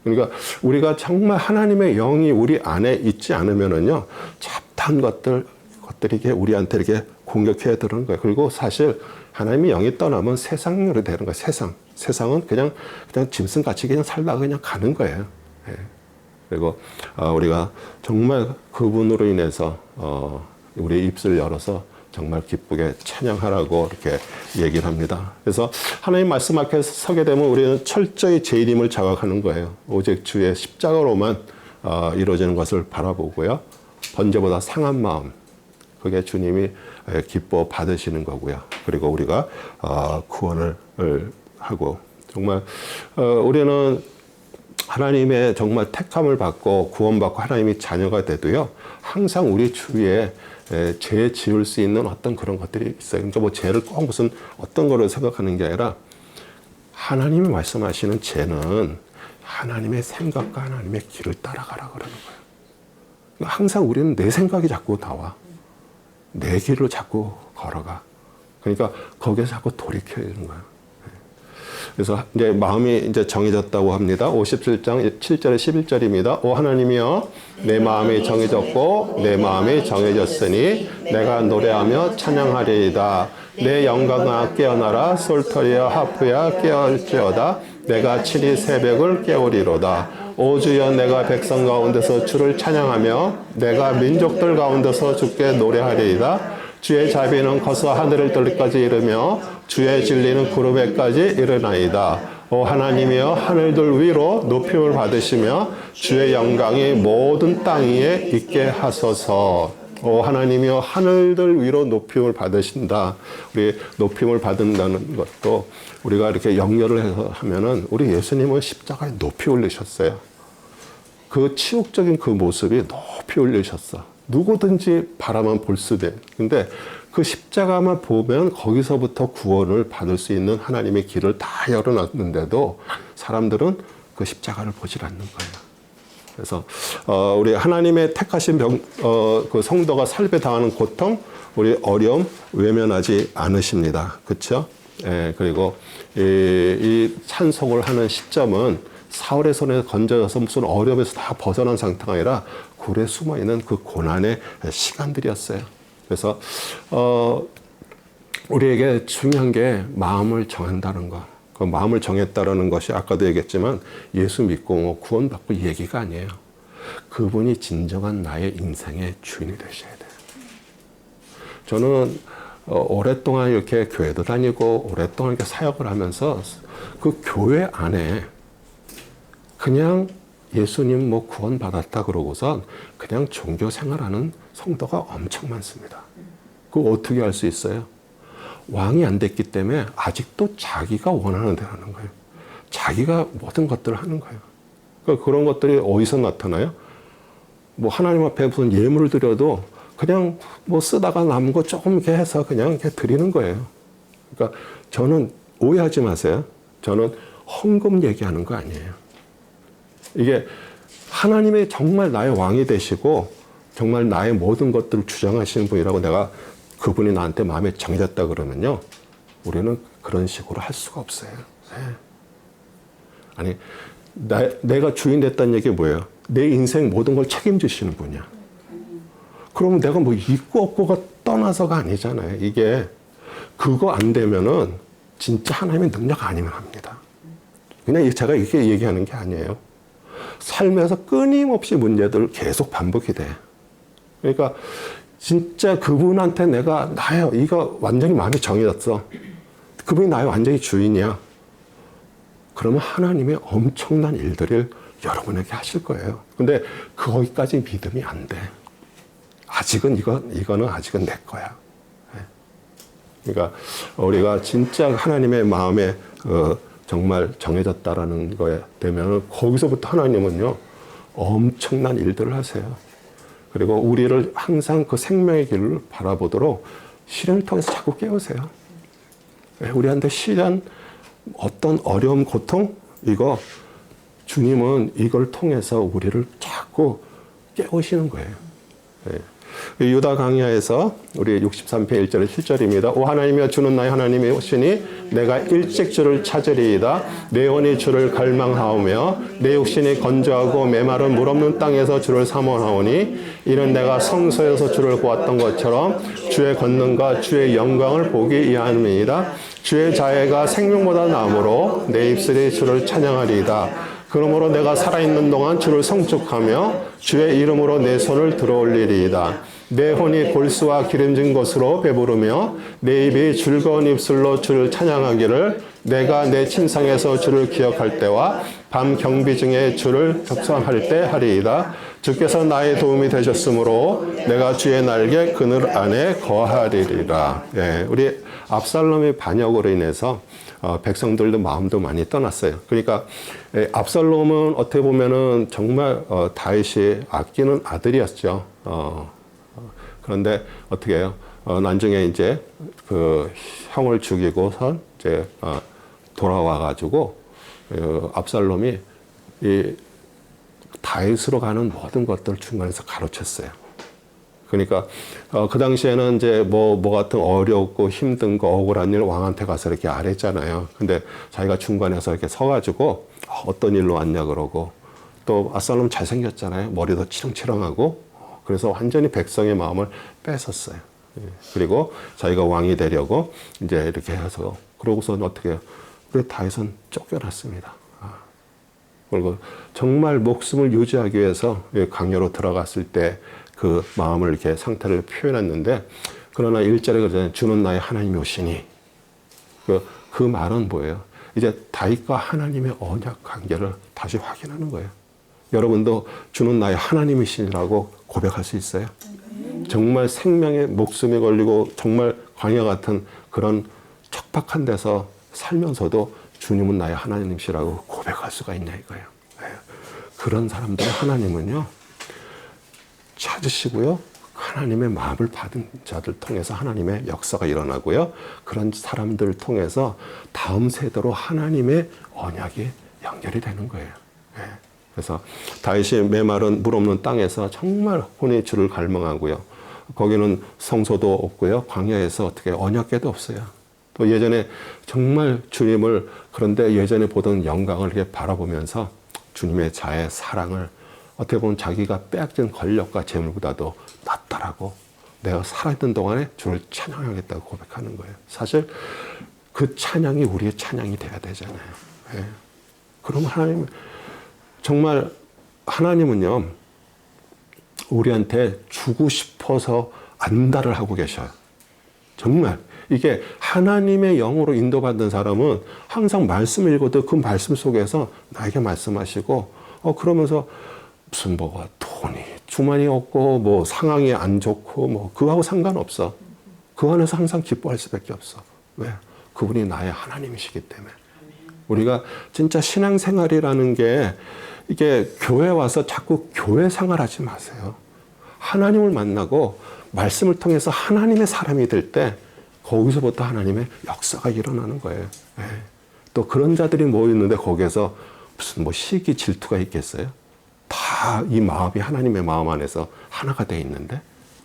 그러니까 우리가 정말 하나님의 영이 우리 안에 있지 않으면은요, 잡다한 것들이 이게 우리한테 이렇게 공격해야 되는 거예요. 그리고 사실 하나님의 영이 떠나면 세상으로 되는 거예요. 세상은 그냥 짐승같이 그냥 살다가 그냥 가는 거예요. 예. 그리고 우리가 정말 그분으로 인해서 우리의 입술을 열어서 정말 기쁘게 찬양하라고 이렇게 얘기를 합니다. 그래서 하나님 말씀 앞에 서게 되면 우리는 철저히 죄인임을 자각하는 거예요. 오직 주의 십자가로만 이루어지는 것을 바라보고요. 번제보다 상한 마음, 그게 주님이 기뻐 받으시는 거고요. 그리고 우리가 구원을 하고 정말 우리는 하나님의 정말 택함을 받고 구원받고 하나님이 자녀가 돼도요, 항상 우리 주위에 죄 지을 수 있는 어떤 그런 것들이 있어요. 그러니까 뭐 죄를 꼭 무슨 어떤 거를 생각하는 게 아니라 하나님이 말씀하시는 죄는 하나님의 생각과 하나님의 길을 따라가라 그러는 거예요. 그러니까 항상 우리는 내 생각이 자꾸 나와. 내 길로 자꾸 걸어가. 그러니까 거기에서 자꾸 돌이켜야 되는 거예요. 그래서 이제 마음이 이제 정해졌다고 합니다. 57장 7절에 11절입니다. 오 하나님이여, 내 마음이 정해졌고 내 마음이 정해졌으니 내가 노래하며 찬양하리이다. 내 영광아 깨어나라. 솔터리와 하프야 깨어올지어다. 내가 친히 새벽을 깨우리로다. 오 주여, 내가 백성 가운데서 주를 찬양하며 내가 민족들 가운데서 주께 노래하리이다. 주의 자비는 커서 하늘을 뚫기까지 이르며 주의 진리는 구름에까지 이르나이다. 오 하나님이여, 하늘들 위로 높임을 받으시며 주의 영광이 모든 땅 위에 있게 하소서. 오 하나님이여, 하늘들 위로 높임을 받으신다. 우리 높임을 받는다는 것도 우리가 이렇게 연결을 해서 하면은 우리 예수님은 십자가에 높이 올리셨어요. 그 치욕적인 그 모습이 높이 올리셨어. 누구든지 바라만 볼 수 돼. 근데 그 십자가만 보면 거기서부터 구원을 받을 수 있는 하나님의 길을 다 열어놨는데도 사람들은 그 십자가를 보질 않는 거예요. 그래서 우리 하나님의 택하신 그 성도가 살배당하는 고통, 우리 어려움 외면하지 않으십니다. 그렇죠? 예, 그리고 이 찬송을 하는 시점은 사울의 손에 건져져서 무슨 어려움에서 다 벗어난 상태가 아니라 굴에 숨어있는 그 고난의 시간들이었어요. 그래서 우리에게 중요한 게 마음을 정한다는 거. 그 마음을 정했다라는 것이 아까도 얘기했지만 예수 믿고 뭐 구원받고 이 얘기가 아니에요. 그분이 진정한 나의 인생의 주인이 되셔야 돼요. 저는 오랫동안 이렇게 교회도 다니고 오랫동안 이렇게 사역을 하면서 그 교회 안에 그냥 예수님 뭐 구원받았다 그러고선 그냥 종교 생활하는 성도가 엄청 많습니다. 그거 어떻게 알 수 있어요? 왕이 안 됐기 때문에 아직도 자기가 원하는 대로 하는 거예요. 자기가 모든 것들을 하는 거예요. 그러니까 그런 것들이 어디서 나타나요? 뭐 하나님 앞에 무슨 예물을 드려도 그냥 뭐 쓰다가 남은 거 조금 이렇게 해서 그냥 이렇게 드리는 거예요. 그러니까 저는 오해하지 마세요. 저는 헌금 얘기하는 거 아니에요. 이게 하나님이 정말 나의 왕이 되시고 정말 나의 모든 것들을 주장하시는 분이라고 내가 그분이 나한테 마음에 정해졌다 그러면요. 우리는 그런 식으로 할 수가 없어요. 네. 아니, 내가 주인 됐다는 얘기 뭐예요? 내 인생 모든 걸 책임지시는 분이야. 그러면 내가 뭐 있고 없고가 떠나서가 아니잖아요. 이게 그거 안 되면은 진짜 하나님의 능력 아니면 합니다. 그냥 제가 이렇게 얘기하는 게 아니에요. 삶에서 끊임없이 문제들 계속 반복이 돼. 그러니까 진짜 그분한테 내가 나요. 이거 완전히 마음이 정해졌어. 그분이 나의 완전히 주인이야. 그러면 하나님의 엄청난 일들을 여러분에게 하실 거예요. 근데 거기까지 믿음이 안 돼. 아직은 이거는 아직은 내 거야. 그러니까 우리가 진짜 하나님의 마음에 정말 정해졌다라는 거에 되면 거기서부터 하나님은요 엄청난 일들을 하세요. 그리고 우리를 항상 그 생명의 길을 바라보도록 시련을 통해서 자꾸 깨우세요. 우리한테 시련, 어떤 어려움, 고통 이거 주님은 이걸 통해서 우리를 자꾸 깨우시는 거예요. 유다 강야에서 우리 63편 1절 7절입니다. 오 하나님이여 주는 나의 하나님이 오시니 내가 일찍 주를 찾으리이다. 내 영혼이 주를 갈망하오며 내 육신이 건조하고 메마른 물 없는 땅에서 주를 사모하오니 이는 내가 성소에서 주를 보았던 것처럼 주의 권능과 주의 영광을 보기 위함이니이다. 주의 자애가 생명보다 나으므로 내 입술이 주를 찬양하리이다. 그러므로 내가 살아있는 동안 주를 성축하며 주의 이름으로 내 손을 들어올리리이다. 내 혼이 골수와 기름진 것으로 배부르며 내 입이 즐거운 입술로 주를 찬양하기를 내가 내 침상에서 주를 기억할 때와 밤 경비 중에 주를 격상할 때 하리이다. 주께서 나의 도움이 되셨으므로 내가 주의 날개 그늘 안에 거하리리라. 예, 우리 압살롬의 반역으로 인해서 백성들도 마음도 많이 떠났어요. 그러니까 압살롬은 어떻게 보면은 정말 다윗이 아끼는 아들이었죠. 그런데 어떻게 해요? 나중에 이제 그 형을 죽이고선 이제 돌아와가지고 압살롬이 이 다윗으로 가는 모든 것들을 중간에서 가로챘어요. 그러니까 그 당시에는 이제 뭐 같은 어렵고 힘든 거 억울한 일 왕한테 가서 이렇게 아랬잖아요. 근데 자기가 중간에서 이렇게 서가지고 어떤 일로 왔냐 그러고 또 압살롬 잘생겼잖아요. 머리도 치렁치렁하고 그래서 완전히 백성의 마음을 뺏었어요. 그리고 자기가 왕이 되려고 이제 이렇게 해서 그러고서는 어떻게 해요? 우리 다윗은 쫓겨났습니다. 그리고 정말 목숨을 유지하기 위해서 강요로 들어갔을 때 그 마음을 이렇게 상태를 표현했는데 그러나 1절에 그러잖아요. 주는 나의 하나님이 오시니 그 말은 뭐예요? 이제 다윗과 하나님의 언약 관계를 다시 확인하는 거예요. 여러분도 주는 나의 하나님이시라고 고백할 수 있어요? 정말 생명에 목숨이 걸리고 정말 광야 같은 그런 척박한 데서 살면서도 주님은 나의 하나님이시라고 고백할 수가 있냐 이거예요. 그런 사람들의 하나님은요. 찾으시고요. 하나님의 마음을 받은 자들 통해서 하나님의 역사가 일어나고요. 그런 사람들을 통해서 다음 세대로 하나님의 언약이 연결이 되는 거예요. 그래서 다윗이 메마른 물 없는 땅에서 정말 혼이 주를 갈망하고요. 거기는 성소도 없고요. 광야에서 어떻게 언약궤도 없어요. 또 예전에 정말 주님을 그런데 예전에 보던 영광을 이렇게 바라보면서 주님의 자애, 사랑을 어떻게 보면 자기가 빼앗긴 권력과 재물보다도 낫다라고 내가 살아있는 동안에 주를 찬양하겠다고 고백하는 거예요. 사실 그 찬양이 우리의 찬양이 돼야 되잖아요. 그러면 하나님 정말 하나님은요 우리한테 주고 싶어서 안달을 하고 계셔요. 정말 이게 하나님의 영으로 인도받는 사람은 항상 말씀을 읽어도 그 말씀 속에서 나에게 말씀하시고 그러면서 무슨 뭐가 돈이 주머니 없고 뭐 상황이 안 좋고 뭐 그거하고 상관없어. 그 안에서 항상 기뻐할 수밖에 없어. 왜? 그분이 나의 하나님이시기 때문에. 우리가 진짜 신앙생활이라는 게 이게 교회 와서 자꾸 교회 생활하지 마세요. 하나님을 만나고 말씀을 통해서 하나님의 사람이 될 때 거기서부터 하나님의 역사가 일어나는 거예요. 예. 또 그런 자들이 모였는데 거기에서 무슨 뭐 시기 질투가 있겠어요? 다 이 마음이 하나님의 마음 안에서 하나가 돼 있는데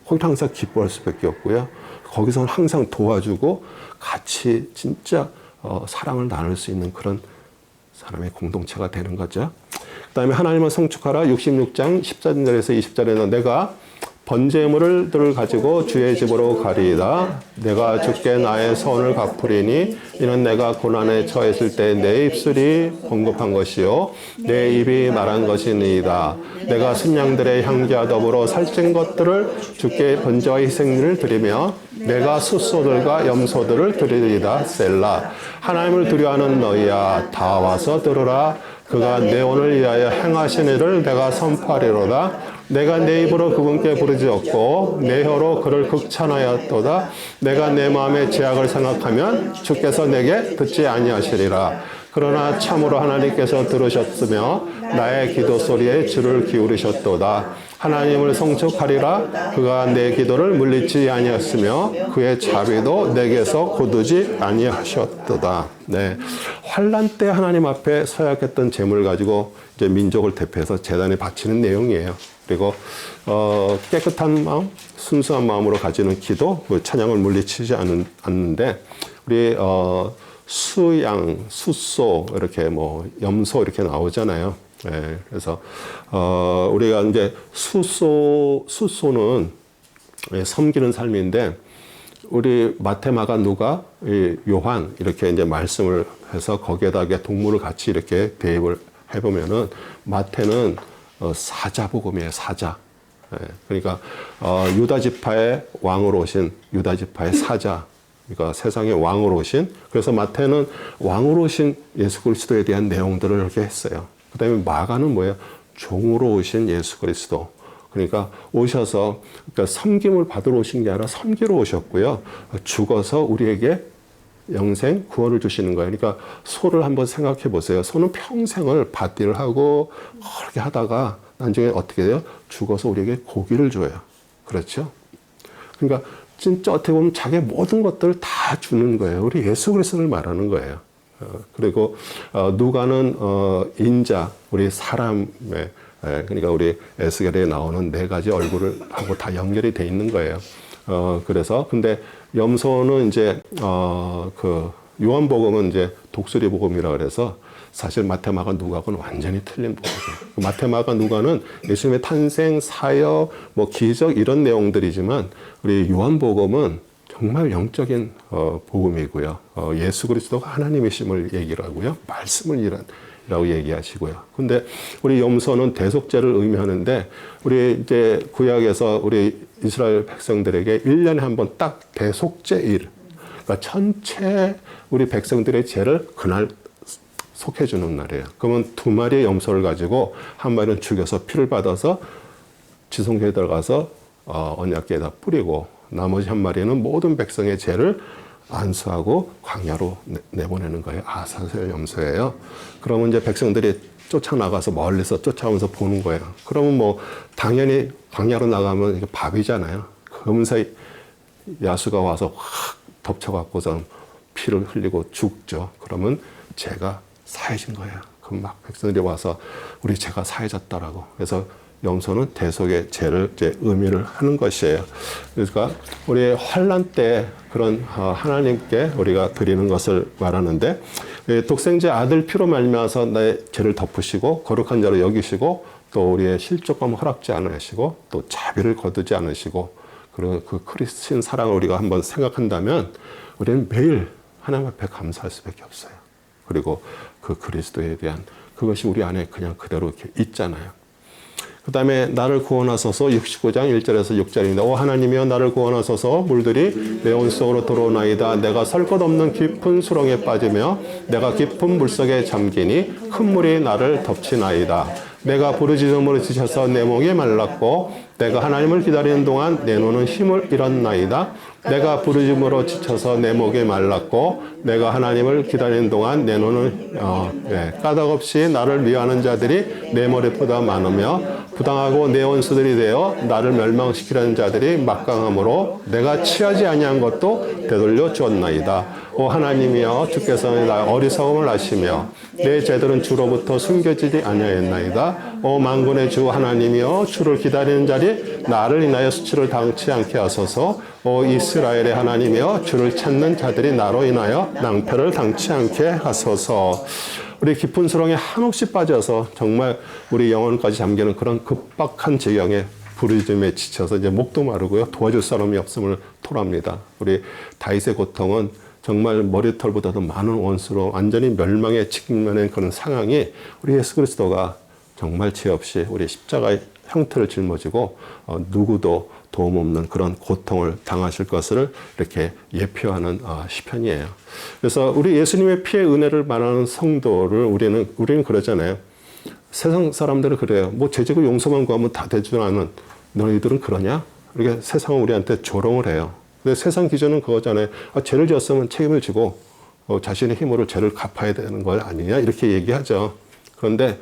거기서 항상 기뻐할 수밖에 없고요. 거기서는 항상 도와주고 같이 진짜 사랑을 나눌 수 있는 그런 사람의 공동체가 되는 거죠. 그 다음에 하나님을 성축하라 66장 14절에서 20절에는 내가 번제물을 가지고 주의 집으로 가리이다. 내가 주께 나의 선을 갚으리니 이는 내가 고난에 처했을 때 내 입술이 번급한 것이요 내 입이 말한 것이니이다. 내가 순양들의 향기와 더불어 살찐 것들을 주께 번제와 희생을 드리며 내가 숫소들과 염소들을 드리리이다. 셀라. 하나님을 두려워하는 너희야 다 와서 들으라. 그가 내 오늘 위하여 행하신 일을 내가 선포하리로다. 내가 내 입으로 그분께 부르짖었고 내 혀로 그를 극찬하였도다. 내가 내 마음의 죄악을 생각하면 주께서 내게 듣지 아니하시리라. 그러나 참으로 하나님께서 들으셨으며 나의 기도 소리에 귀를 기울이셨도다. 하나님을 성축하리라. 그가 내 기도를 물리치 아니하였으며 그의 자비도 내게서 고두지 아니하셨도다. 네, 환난 때 하나님 앞에 서약했던 제물을 가지고 이제 민족을 대표해서 제단에 바치는 내용이에요. 그리고 깨끗한 마음, 순수한 마음으로 가지는 기도, 그 찬양을 물리치지 않는데 우리 수양, 숫소 이렇게 뭐 염소 이렇게 나오잖아요. 예, 그래서 우리가 이제 숫소는 섬기는 삶인데 우리 마태, 마가, 누가, 요한 이렇게 이제 말씀을 해서 거기에다 동물을 같이 이렇게 대입을 해보면은 마태는 사자 복음이에요. 사자. 예, 그러니까 유다 지파의 왕으로 오신 유다 지파의 사자. 그러니까 세상의 왕으로 오신. 그래서 마태는 왕으로 오신 예수 그리스도에 대한 내용들을 이렇게 했어요. 그다음에 마가는 뭐예요? 종으로 오신 예수 그리스도. 그러니까 오셔서 그러니까 섬김을 받으러 오신 게 아니라 섬기러 오셨고요. 죽어서 우리에게 영생 구원을 주시는 거예요. 그러니까 소를 한번 생각해 보세요. 소는 평생을 밭일을 하고 그렇게 하다가 나중에 어떻게 돼요? 죽어서 우리에게 고기를 줘요. 그렇죠? 그러니까 진짜 어떻게 보면 자기의 모든 것들을 다 주는 거예요. 우리 예수 그리스도를 말하는 거예요. 그리고 누가는 인자, 우리 사람의 그러니까 우리 에스겔에 나오는 네 가지 얼굴을 하고 다 연결이 돼 있는 거예요. 그래서 근데 염소는 이제 그 요한복음은 이제 독수리 복음이라 그래서 사실 마태, 마가, 누가하고는 완전히 틀린 복음이에요. 마태, 마가, 누가는 예수님의 탄생, 사역, 뭐 기적 이런 내용들이지만 우리 요한복음은 정말 영적인 복음이고요. 예수 그리스도가 하나님이심을 얘기를 하고요. 말씀을 이라고 얘기하시고요. 근데 우리 염소는 대속죄를 의미하는데 우리 이제 구약에서 우리 이스라엘 백성들에게 1년에 한 번 딱 대속죄일, 그러니까 전체 우리 백성들의 죄를 그날 속해주는 날이에요. 그러면 2마리의 염소를 가지고 한 마리는 죽여서 피를 받아서 지성소에 들어가서 언약궤에다 뿌리고 나머지 한 마리는 모든 백성의 죄를 안수하고 광야로 내보내는 거예요. 아사셀 염소예요. 그러면 이제 백성들이 쫓아나가서 멀리서 쫓아오면서 보는 거예요. 그러면 뭐 당연히 광야로 나가면 이게 밥이잖아요. 그러면서 야수가 와서 확 덮쳐갖고서 피를 흘리고 죽죠. 그러면 죄가 사해진 거예요. 그럼 막 백성들이 와서 우리 죄가 사해졌다라고. 그래서 염소는 대속의 죄를 이제 의미를 하는 것이에요. 그러니까 우리 환난 때 그런 하나님께 우리가 드리는 것을 말하는데 독생자 아들 피로 말미암아서 내 죄를 덮으시고 거룩한 자로 여기시고 또 우리의 실족함을 허락지 않으시고 또 자비를 거두지 않으시고 그리고 그 크리스천 사랑을 우리가 한번 생각한다면 우리는 매일 하나님 앞에 감사할 수밖에 없어요. 그리고 그 그리스도에 대한 그것이 우리 안에 그냥 그대로 이렇게 있잖아요. 그 다음에 나를 구원하소서 69장 1절에서 6절입니다. 오 하나님이여 나를 구원하소서 물들이 내 온 속으로 들어오나이다. 내가 설 것 없는 깊은 수렁에 빠지며 내가 깊은 물속에 잠기니 큰 물이 나를 덮치나이다. 내가 부르짖음으로 지쳐서 내 목이 말랐고 내가 하나님을 기다리는 동안 내 눈은 힘을 잃었나이다. 내가 부르짖음으로 지쳐서 내 목이 말랐고 내가 하나님을 기다리는 동안 내 눈은 까닭없이 나를 미워하는 자들이 내 머리보다 많으며 부당하고 내 원수들이 되어 나를 멸망시키려는 자들이 막강함으로 내가 취하지 아니한 것도 되돌려 주었나이다. 오 하나님이여 주께서는 나 어리석음을 아시며 내 죄들은 주로부터 숨겨지지 아니하였나이다. 오 만군의 주 하나님이여 주를 기다리는 자리 나를 인하여 수치를 당치 않게 하소서. 오 이스라엘의 하나님이여 주를 찾는 자들이 나로 인하여 낭패를 당치 않게 하소서. 우리 깊은 수렁에 한없이 빠져서 정말 우리 영혼까지 잠기는 그런 급박한 지경에 부르짖음에 지쳐서 이제 목도 마르고요. 도와줄 사람이 없음을 토랍니다. 우리 다윗의 고통은 정말 머리털보다도 많은 원수로 완전히 멸망에 직면한 그런 상황이 우리 예수 그리스도가 정말 죄 없이 우리 십자가의 형태를 짊어지고 누구도 도움 없는 그런 고통을 당하실 것을 이렇게 예표하는 시편이에요. 그래서 우리 예수님의 피의 은혜를 말하는 성도를 우리는 그러잖아요. 세상 사람들은 그래요. 뭐 죄지고 용서만 구하면 다 되줄 아는 너희들은 그러냐? 이렇게 세상은 우리한테 조롱을 해요. 근데 세상 기준은 그거잖아요. 죄를 지었으면 책임을 지고 자신의 힘으로 죄를 갚아야 되는 거 아니냐? 이렇게 얘기하죠. 그런데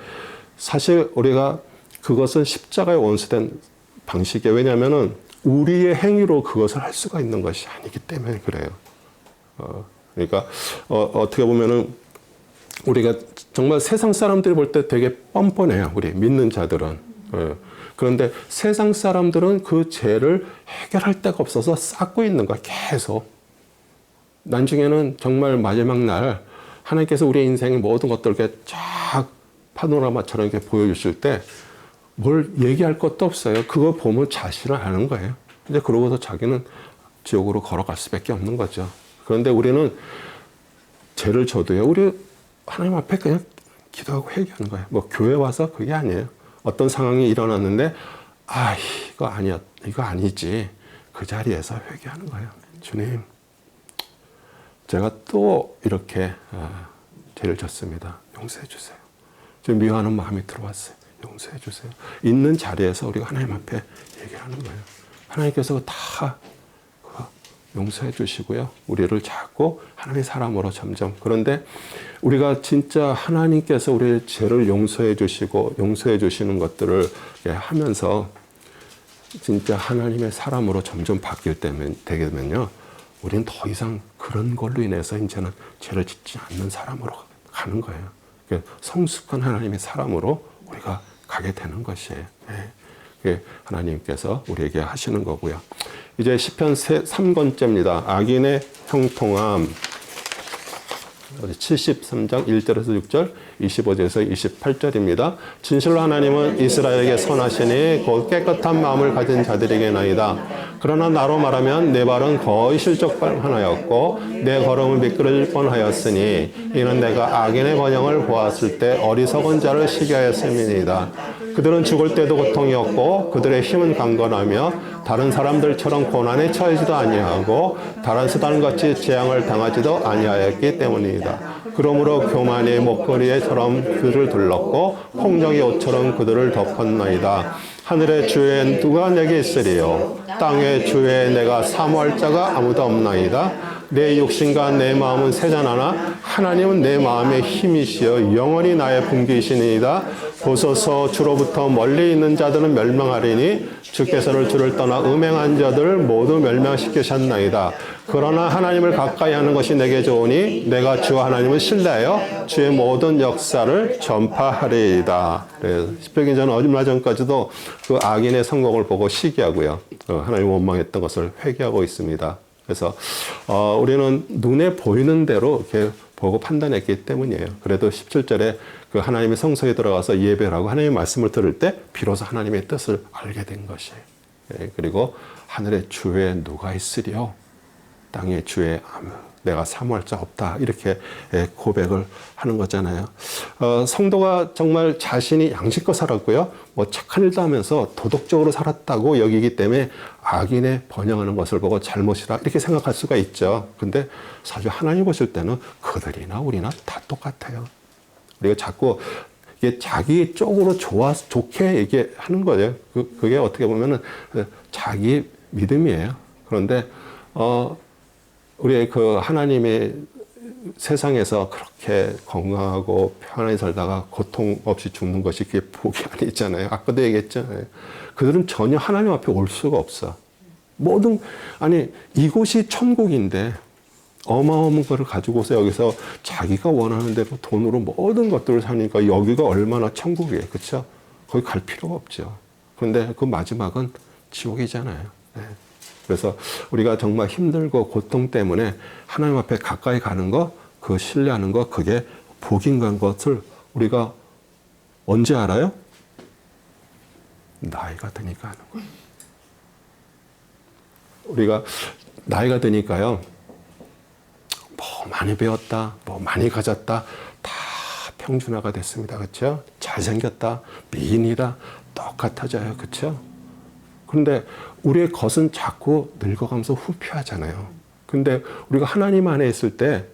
사실 우리가 그것은 십자가에 원수된 방식이에요. 왜냐하면은 우리의 행위로 그것을 할 수가 있는 것이 아니기 때문에 그래요. 그러니까 어떻게 보면은 우리가 정말 세상 사람들이 볼 때 되게 뻔뻔해요. 우리 믿는 자들은. 그런데 세상 사람들은 그 죄를 해결할 데가 없어서 쌓고 있는 거야. 계속. 나중에는 정말 마지막 날 하나님께서 우리의 인생의 모든 것들을 이렇게 쫙 파노라마처럼 이렇게 보여주실 때 뭘 얘기할 것도 없어요. 그거 보면 자신을 아는 거예요. 이제 그러고서 자기는 지옥으로 걸어갈 수밖에 없는 거죠. 그런데 우리는 죄를 져도요. 우리 하나님 앞에 그냥 기도하고 회개하는 거예요. 뭐 교회 와서 그게 아니에요. 어떤 상황이 일어났는데 이거 아니야. 이거 아니지. 그 자리에서 회개하는 거예요. 주님, 제가 또 이렇게 죄를 졌습니다. 용서해 주세요. 좀 미워하는 마음이 들어왔어요. 용서해 주세요. 있는 자리에서 우리가 하나님 앞에 얘기하는 거예요. 하나님께서 다 용서해 주시고요. 우리를 자꾸 하나님의 사람으로 점점. 그런데 우리가 진짜 하나님께서 우리의 죄를 용서해 주시고 용서해 주시는 것들을 하면서 진짜 하나님의 사람으로 점점 바뀔 때면 되게 되면요. 우리는 더 이상 그런 걸로 인해서 이제는 죄를 짓지 않는 사람으로 가는 거예요. 성숙한 하나님의 사람으로 우리가 가게 되는 것이에요. 하나님께서 우리에게 하시는 거고요. 이제 시편 3권째입니다. 악인의 형통함. 73장 1절에서 6절, 25절에서 28절입니다. 진실로 하나님은 이스라엘에게 선하시니 곧 깨끗한 마음을 가진 자들에게나이다. 그러나 나로 말하면 내 발은 거의 실족하였고 내 걸음은 미끄러질 뻔하였으니 이는 내가 악인의 번영을 보았을 때 어리석은 자를 시기하였음이니이다. 그들은 죽을 때도 고통이 없고 그들의 힘은 강건하며 다른 사람들처럼 고난에 처하지도 아니하고 다른 수단같이 재앙을 당하지도 아니하였기 때문이다. 그러므로 교만이 목걸이에처럼 그들을 둘렀고 폭력이 옷처럼 그들을 덮었나이다. 하늘의 주에 누가 내게 있으리요? 땅의 주에 내가 사모할 자가 아무도 없나이다. 내 육신과 내 마음은 세잔하나 하나님은 내 마음의 힘이시여 영원히 나의 분기이시니이다. 보소서 주로부터 멀리 있는 자들은 멸망하리니 주께서는 주를 떠나 음행한 자들 모두 멸망시키셨나이다. 그러나 하나님을 가까이 하는 것이 내게 좋으니 내가 주 하나님을 신뢰하여 주의 모든 역사를 전파하리이다. 시편기 전 얼마 전까지도 그 악인의 성공을 보고 시기하고요. 하나님 원망했던 것을 회개하고 있습니다. 그래서 우리는 눈에 보이는 대로 이렇게 보고 판단했기 때문이에요. 그래도 17절에 그 하나님의 성소에 들어가서 예배를 하고 하나님의 말씀을 들을 때 비로소 하나님의 뜻을 알게 된 것이에요. 그리고 하늘의 주에 누가 있으리요? 땅의 주에 내가 사모할 자 없다. 이렇게 고백을 하는 거잖아요. 성도가 정말 자신이 양심껏 살았고요. 뭐 착한 일도 하면서 도덕적으로 살았다고 여기기 때문에 악인의 번영하는 것을 보고 잘못이다. 이렇게 생각할 수가 있죠. 근데 사실 하나님 보실 때는 그들이나 우리나 다 똑같아요. 우리가 자꾸 이게 자기 쪽으로 좋게 얘기하는 거예요. 그게 어떻게 보면은 자기 믿음이에요. 그런데, 우리의 그 하나님의 세상에서 그렇게 건강하고 편안히 살다가 고통 없이 죽는 것이 그게 복이 아니잖아요. 아까도 얘기했잖아요. 그들은 전혀 하나님 앞에 올 수가 없어. 아니, 이곳이 천국인데 어마어마한 거를 가지고서 여기서 자기가 원하는 대로 돈으로 모든 것들을 사니까 여기가 얼마나 천국이에요. 그렇죠? 거기 갈 필요가 없죠. 그런데 그 마지막은 지옥이잖아요. 네. 그래서 우리가 정말 힘들고 고통 때문에 하나님 앞에 가까이 가는 거, 그 신뢰하는 거, 그게 복인간 것을 우리가 언제 알아요? 나이가 드니까 하는 거예요. 우리가 나이가 드니까요, 뭐 많이 배웠다, 뭐 많이 가졌다, 다 평준화가 됐습니다. 그렇죠? 잘생겼다, 미인이다, 똑같아져요. 그렇죠? 그런데 우리의 겉은 자꾸 늙어가면서 후피하잖아요. 근데 우리가 하나님 안에 있을 때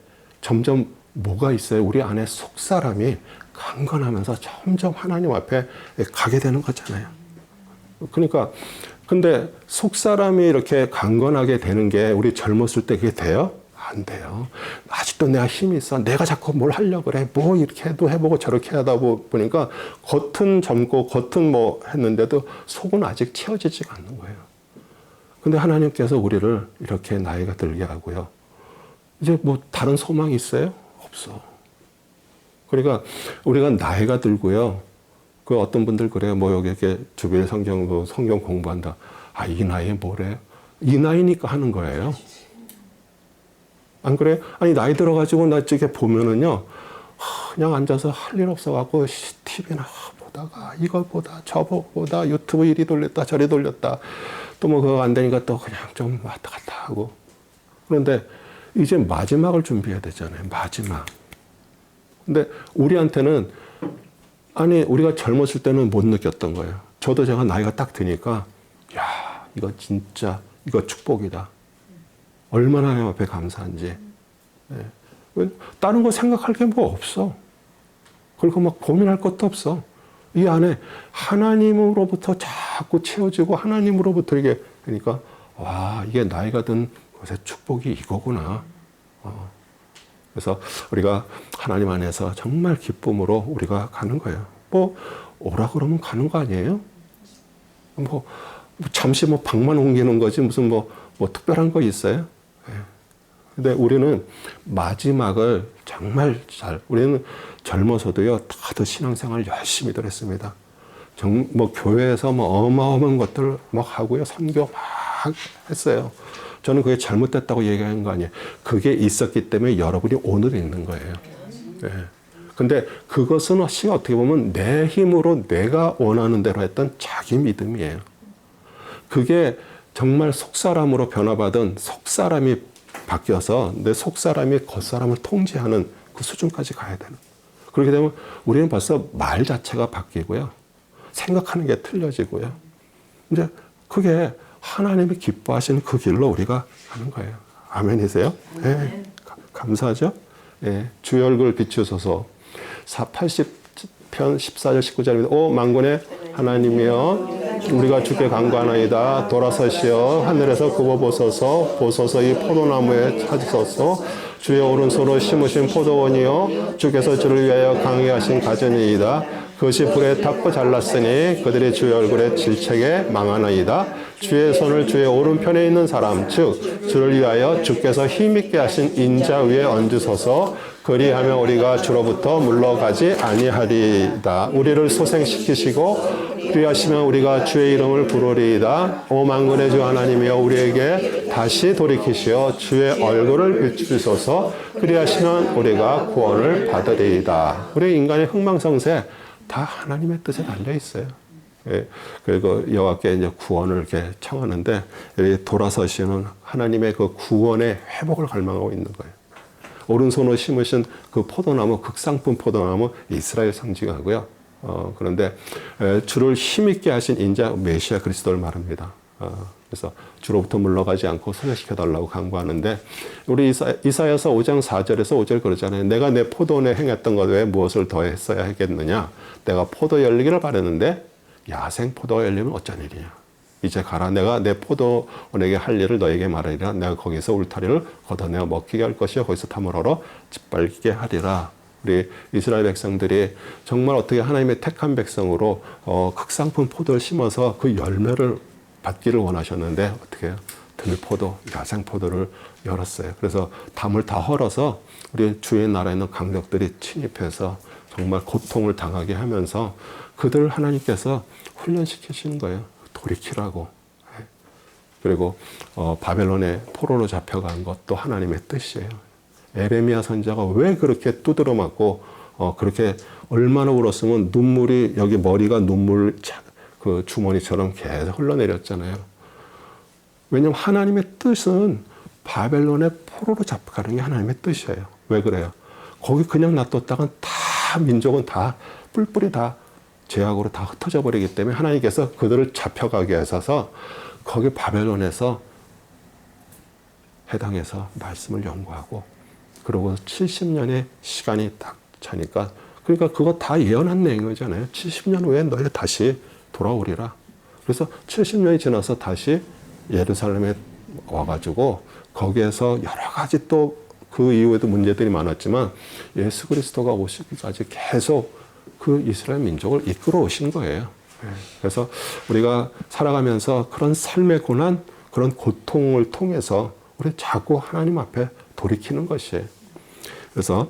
점점 뭐가 있어요? 우리 안에 속사람이 강건하면서 점점 하나님 앞에 가게 되는 거잖아요. 그러니까 근데 속사람이 이렇게 강건하게 되는 게 우리 젊었을 때 그게 돼요? 안 돼요. 아직도 내가 힘이 있어. 내가 자꾸 뭘 하려고 그래. 뭐 이렇게 해도 해보고 저렇게 하다 보니까 겉은 젊고 겉은 뭐 했는데도 속은 아직 채워지지가 않는 거예요. 근데 하나님께서 우리를 이렇게 나이가 들게 하고요. 이제 뭐 다른 소망이 있어요? 없어. 그러니까 우리가 나이가 들고요. 그 어떤 분들 그래요. 뭐 여기 이렇게 주변 성경 공부한다. 아, 이 나이에 뭐래요? 이 나이니까 하는 거예요. 안 그래요? 아니, 나이 들어가지고 나 저게 보면은요, 그냥 앉아서 할 일 없어갖고 TV나 보다가 이걸 보다 저거 보다 유튜브 이리 돌렸다 저리 돌렸다 또 뭐 그거 안 되니까 또 그냥 좀 왔다 갔다 하고. 그런데 이제 마지막을 준비해야 되잖아요. 마지막. 근데 우리한테는 아니, 우리가 젊었을 때는 못 느꼈던 거예요. 저도 제가 나이가 딱 드니까 야, 이거 진짜 이거 축복이다. 얼마나 하나님 앞에 감사한지. 네. 다른 거 생각할 게 뭐 없어. 그리고 막 고민할 것도 없어. 이 안에 하나님으로부터 자꾸 채워지고 하나님으로부터 이게 그러니까 와, 이게 나이가 든 것의 축복이 이거구나. 그래서 우리가 하나님 안에서 정말 기쁨으로 우리가 가는 거예요. 뭐 오라 그러면 가는 거 아니에요? 뭐 잠시 뭐 방만 옮기는 거지 무슨 뭐 특별한 거 있어요? 근데 우리는 마지막을 정말 우리는 젊어서도요, 다들 신앙생활 열심히들 했습니다. 뭐 교회에서 뭐 어마어마한 것들 막 하고요, 선교 막 했어요. 저는 그게 잘못됐다고 얘기하는 거 아니에요. 그게 있었기 때문에 여러분이 오늘 있는 거예요. 네. 근데 그것은 어떻게 보면 내 힘으로 내가 원하는 대로 했던 자기 믿음이에요. 그게 정말 속사람으로 변화받은 속사람이 바뀌어서 내 속사람이 겉사람을 통제하는 그 수준까지 가야 되는. 그렇게 되면 우리는 벌써 말 자체가 바뀌고요. 생각하는 게 틀려지고요. 이제 그게 하나님이 기뻐하시는 그 길로 우리가 가는 거예요. 아멘이세요? 네. 감사하죠? 네. 주의 얼굴 비추소서. 80편 14절 19절입니다. 오 만군의 하나님이여 우리가 주께 간구하나이다. 돌아서시어 하늘에서 굽어보소서. 보소서 이 포도나무에 찾으소서. 주의 오른손으로 심으신 포도원이요 주께서 주를 위하여 강의하신 가전이이다. 그것이 불에 탔고 잘랐으니 그들이 주의 얼굴에 질책에 망하나이다. 주의 손을 주의 오른편에 있는 사람 즉 주를 위하여 주께서 힘있게 하신 인자 위에 얹으소서. 그리하면 우리가 주로부터 물러가지 아니하리이다. 우리를 소생시키시고 그리하시면 우리가 주의 이름을 부르리이다. 오 만군의 주 하나님이여 우리에게 다시 돌이키시어 주의 얼굴을 비추소서. 그리하시면 우리가 구원을 받으리이다. 우리 인간의 흥망성쇠 다 하나님의 뜻에 달려 있어요. 예, 그리고 여호와께 이제 구원을 이렇게 청하는데 여기 돌아서시는 하나님의 그 구원의 회복을 갈망하고 있는 거예요. 오른손으로 심으신 그 포도나무, 극상품 포도나무 이스라엘 상징하고요. 그런데 주를 힘있게 하신 인자 메시아 그리스도를 말합니다. 그래서 주로부터 물러가지 않고 소개시켜 달라고 강구하는데 우리 이사야서 5장 4절에서 5절 그러잖아요. 내가 내 포도원에 행했던 것 외에 무엇을 더 했어야 하겠느냐. 내가 포도 열리기를 바랐는데 야생 포도가 열리면 어쩐 일이냐. 이제 가라. 내가 내 포도원에게 할 일을 너에게 말하리라. 내가 거기서 울타리를 걷어내어 먹히게 할 것이요 거기서 탐을 얻어 짓밟게 하리라. 우리 이스라엘 백성들이 정말 어떻게 하나님의 택한 백성으로 극상품 포도를 심어서 그 열매를 받기를 원하셨는데 어떻게 해요? 들포도, 야생포도를 열었어요. 그래서 담을 다 헐어서 우리 주의 나라에 있는 강력들이 침입해서 정말 고통을 당하게 하면서 그들을 하나님께서 훈련시키시는 거예요. 돌이키라고. 그리고 바벨론의 포로로 잡혀간 것도 하나님의 뜻이에요. 에레미야 선지자가 왜 그렇게 두드러 맞고 그렇게 얼마나 울었으면 눈물이 여기 머리가 눈물 그 주머니처럼 계속 흘러내렸잖아요. 왜냐하면 하나님의 뜻은 바벨론의 포로로 잡혀가는 게 하나님의 뜻이에요. 왜 그래요? 거기 그냥 놔뒀다간 다 민족은 다 뿔뿔이 다 죄악으로 다 흩어져 버리기 때문에 하나님께서 그들을 잡혀가게 하셔서 거기 바벨론에서 해당해서 말씀을 연구하고 그리고 70년의 시간이 딱 차니까 그러니까 그거 다 예언한 내용이잖아요. 70년 후에 너희 다시 돌아오리라. 그래서 70년이 지나서 다시 예루살렘에 와가지고 거기에서 여러 가지 또 그 이후에도 문제들이 많았지만 예수 그리스도가 오시기까지 계속 그 이스라엘 민족을 이끌어 오신 거예요. 그래서 우리가 살아가면서 그런 삶의 고난, 그런 고통을 통해서 우리 자꾸 하나님 앞에 돌이키는 것이에요. 그래서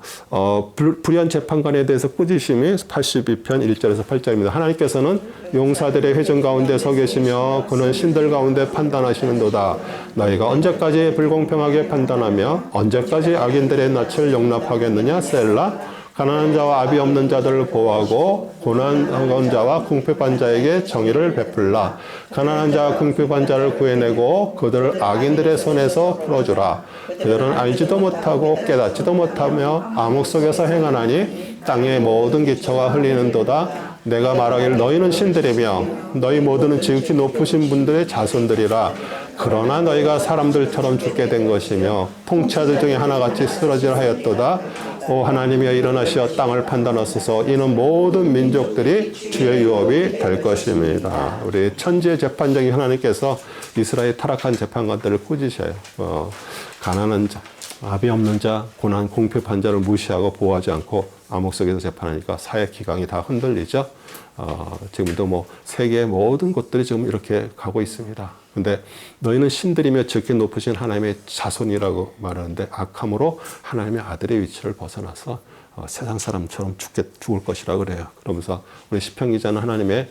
불의한 재판관에 대해서 꾸짖음이 82편 1절에서 8절입니다. 하나님께서는 용사들의 회중 가운데 서 계시며 그는 신들 가운데 판단하시는도다. 너희가 언제까지 불공평하게 판단하며 언제까지 악인들의 낯을 용납하겠느냐 셀라. 가난한 자와 압이 없는 자들을 보호하고 고난한 자와 궁핍한 자에게 정의를 베풀라. 가난한 자와 궁핍한 자를 구해내고 그들을 악인들의 손에서 풀어주라. 그들은 알지도 못하고 깨닫지도 못하며 암흑 속에서 행하나니 땅의 모든 기초가 흘리는도다. 내가 말하기를 너희는 신들이며 너희 모두는 지극히 높으신 분들의 자손들이라. 그러나 너희가 사람들처럼 죽게 된 것이며 통치자들 중에 하나같이 쓰러지려 하였도다. 오 하나님이여 일어나시어 땅을 판단하소서. 이는 모든 민족들이 주의 유업이 될 것입니다. 우리 천지의 재판장인 하나님께서 이스라엘 타락한 재판관들을 꾸짖으셔요. 가난한 자, 압이 없는 자, 고난 공핍한 자를 무시하고 보호하지 않고 암흑 속에서 재판하니까 사회 기강이 다 흔들리죠. 지금도 뭐 세계의 모든 곳들이 지금 이렇게 가고 있습니다. 근데 너희는 신들이며 지극히 높으신 하나님의 자손이라고 말하는데 악함으로 하나님의 아들의 위치를 벗어나서 세상 사람처럼 죽을 것이라 그래요. 그러면서 우리 시편 기자는 하나님의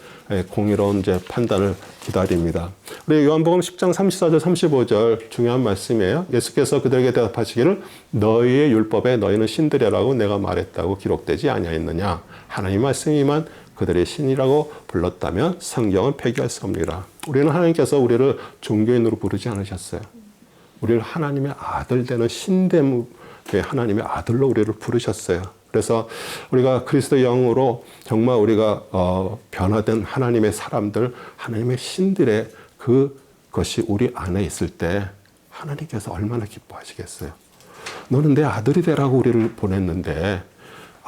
공의로운 이제 판단을 기다립니다. 우리 요한복음 10장 34절 35절 중요한 말씀이에요. 예수께서 그들에게 대답하시기를 너희의 율법에 너희는 신들이라고 내가 말했다고 기록되지 아니하였느냐. 하나님 말씀이만 그들의 신이라고 불렀다면 성경은 폐기할 수 없느니라. 우리는 하나님께서 우리를 종교인으로 부르지 않으셨어요. 우리를 하나님의 아들 되는 신됨의 하나님의 아들로 우리를 부르셨어요. 그래서 우리가 그리스도의 영으로 정말 우리가 변화된 하나님의 사람들, 하나님의 신들의 그것이 우리 안에 있을 때 하나님께서 얼마나 기뻐하시겠어요. 너는 내 아들이 되라고 우리를 보냈는데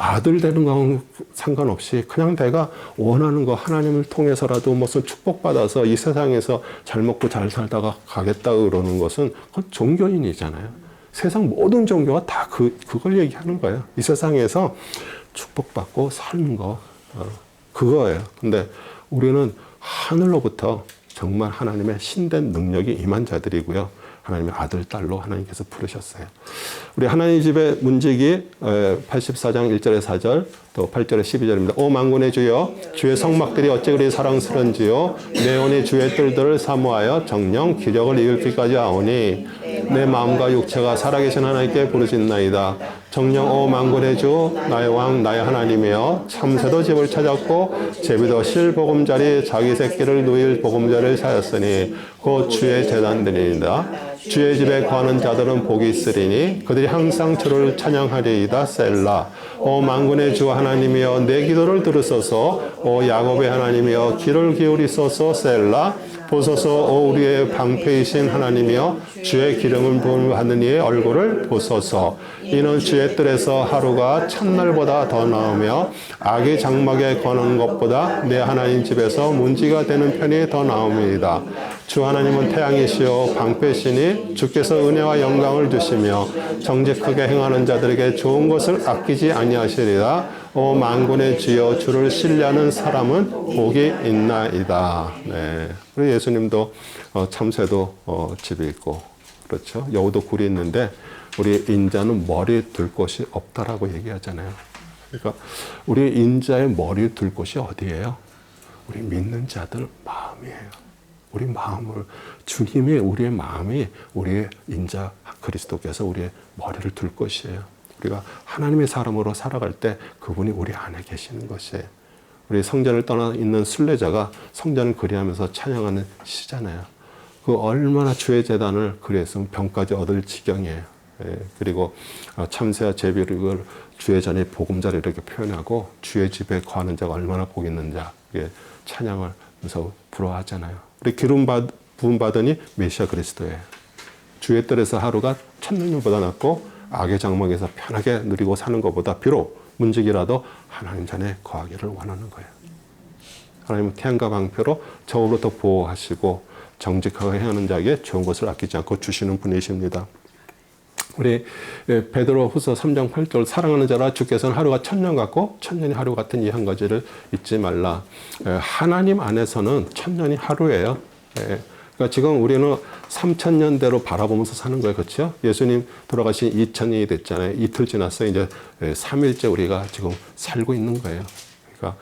아들 되는 건 상관없이 그냥 내가 원하는 거 하나님을 통해서라도 무슨 축복받아서 이 세상에서 잘 먹고 잘 살다가 가겠다 그러는 것은 그건 종교인이잖아요. 세상 모든 종교가 다 그걸 얘기하는 거예요. 이 세상에서 축복받고 사는 거 그거예요. 근데 우리는 하늘로부터 정말 하나님의 신된 능력이 임한 자들이고요. 하나님의 아들, 딸로 하나님께서 부르셨어요. 우리 하나님 집의 문지기 84장 1절에 4절 또 8절에 12절입니다. 오 만군의 주여 주의 성막들이 어찌 그리 사랑스런지요 내 혼이 주의 뜰들을 사모하여 정령 기력을 이을기까지 하오니 내 마음과 육체가 살아계신 하나님께 부르짖나이다. 정령 오 만군의 주 나의 왕 나의 하나님이여 참새도 집을 찾았고 제비도 실 보금자리 자기 새끼를 누일 보금자리를 찾았으니 곧 주의 제단들이니이다. 주의 집에 거하는 자들은 복이 있으리니 그들이 항상 주를 찬양하리이다. 셀라. 오 만군의 주 하나님이여 내 기도를 들으소서. 오 야곱의 하나님이여 귀를 기울이소서. 셀라. 보소서. 오 우리의 방패이신 하나님이여 주의 기름을 부음을 받는 이의 얼굴을 보소서. 이는 주의 뜰에서 하루가 첫날보다 더 나으며 아기 장막에 거는 것보다 내 하나님 집에서 문지가 되는 편이 더 나음이다. 주 하나님은 태양이시요 방패시니 주께서 은혜와 영광을 주시며 정직하게 행하는 자들에게 좋은 것을 아끼지 아니하시리라. 오 만군의 주여 주를 신뢰하는 사람은 복이 있나이다. 네. 우리 예수님도 참새도 집이 있고 그렇죠. 여우도 굴이 있는데 우리 인자는 머리에 둘 곳이 없다라고 얘기하잖아요. 그러니까 우리 인자의 머리에 둘 곳이 어디예요? 우리 믿는 자들 마음이에요. 우리 마음을 주님이 우리의 마음이 우리의 인자 그리스도께서 우리의 머리를 둘 것이에요. 우리가 하나님의 사람으로 살아갈 때 그분이 우리 안에 계시는 것이에요. 우리 성전을 떠나 있는 순례자가 성전을 그리하면서 찬양하는 시잖아요. 그 얼마나 주의 제단을 그리했으면 병까지 얻을 지경이에요. 예, 그리고 참새와 제비를 주의 전에 보금자리 이렇게 표현하고 주의 집에 거하는 자가 얼마나 복 있는 자 찬양을 하면서 부러워하잖아요. 우리 기름 부음 받으니 메시아 그리스도예요. 주의 뜰에서 하루가 천년보다 낫고 악의 장막에서 편하게 누리고 사는 것보다 비록 문지기라도 하나님 전에 거하기를 원하는 거예요. 하나님은 태양과 방패로 저로부터 보호하시고 정직하게 행하는 자에게 좋은 것을 아끼지 않고 주시는 분이십니다. 우리 베드로후서 3장 8절 사랑하는 자라 주께서는 하루가 천년 같고 천년이 하루 같은 이 한 가지를 잊지 말라. 하나님 안에서는 천년이 하루예요. 그러니까 지금 우리는 3000년대로 바라보면서 사는 거예요. 그렇죠? 예수님 돌아가신 2000년이 됐잖아요. 이틀 지났어요. 이제 3일째 우리가 지금 살고 있는 거예요. 그러니까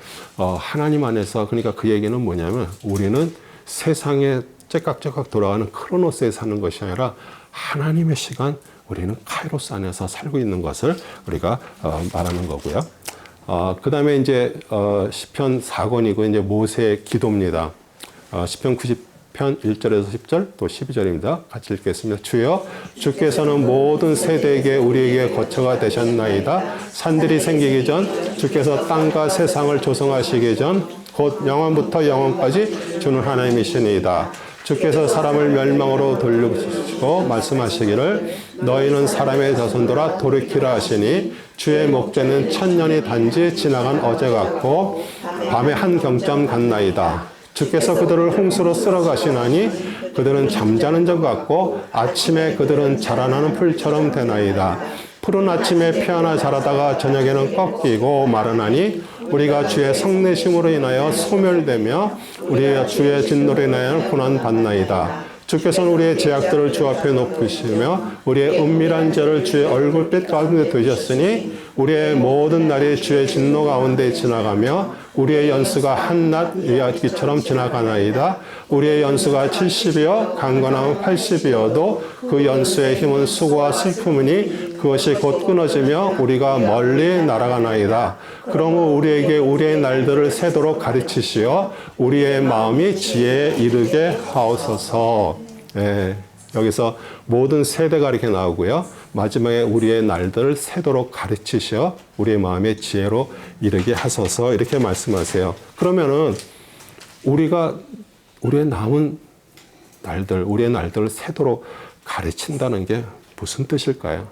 하나님 안에서 그러니까 그 얘기는 뭐냐면 우리는 세상에 째깍째깍 돌아가는 크로노스에 사는 것이 아니라 하나님의 시간 우리는 카이로스 안에서 살고 있는 것을 우리가 말하는 거고요. 그 다음에 이제 시편 4권이고 이제 모세의 기도입니다. 시편 90편 1절에서 10절 또 12절입니다. 같이 읽겠습니다. 주여 주께서는 모든 세대에게 우리에게 거처가 되셨나이다. 산들이 생기기 전 주께서 땅과 세상을 조성하시기 전 곧 영원부터 영원까지 주는 하나님이시니이다. 주께서 사람을 멸망으로 돌리시고 말씀하시기를 너희는 사람의 자손들아 돌이키라 하시니 주의 목전은 천년이 단지 지나간 어제 같고 밤의 한 경점 같나이다. 주께서 그들을 홍수로 쓸어가시나니 그들은 잠자는 것 같고 아침에 그들은 자라나는 풀처럼 되나이다. 푸른 아침에 피어나 자라다가 저녁에는 꺾이고 마르나니 우리가 주의 성내심으로 인하여 소멸되며 우리가 주의 진노로 인하여 고난받나이다. 주께서는 우리의 죄악들을 주 앞에 높이시며 우리의 은밀한 죄를 주의 얼굴빛 가운데 두셨으니 우리의 모든 날이 주의 진노 가운데 지나가며 우리의 연수가 한낮 이야기처럼 지나가나이다. 우리의 연수가 70이요 강건하면 80이어도 그 연수의 힘은 수고와 슬픔이니 그것이 곧 끊어지며 우리가 멀리 날아가나이다. 그러므로 우리에게 우리의 날들을 세도록 가르치시어 우리의 마음이 지혜에 이르게 하옵소서. 여기서 모든 세대가 이렇게 나오고요. 마지막에 우리의 날들을 세도록 가르치셔 우리의 마음의 지혜로 이르게 하소서 이렇게 말씀하세요. 그러면은 우리가 우리의 남은 날들, 우리의 날들을 세도록 가르친다는 게 무슨 뜻일까요?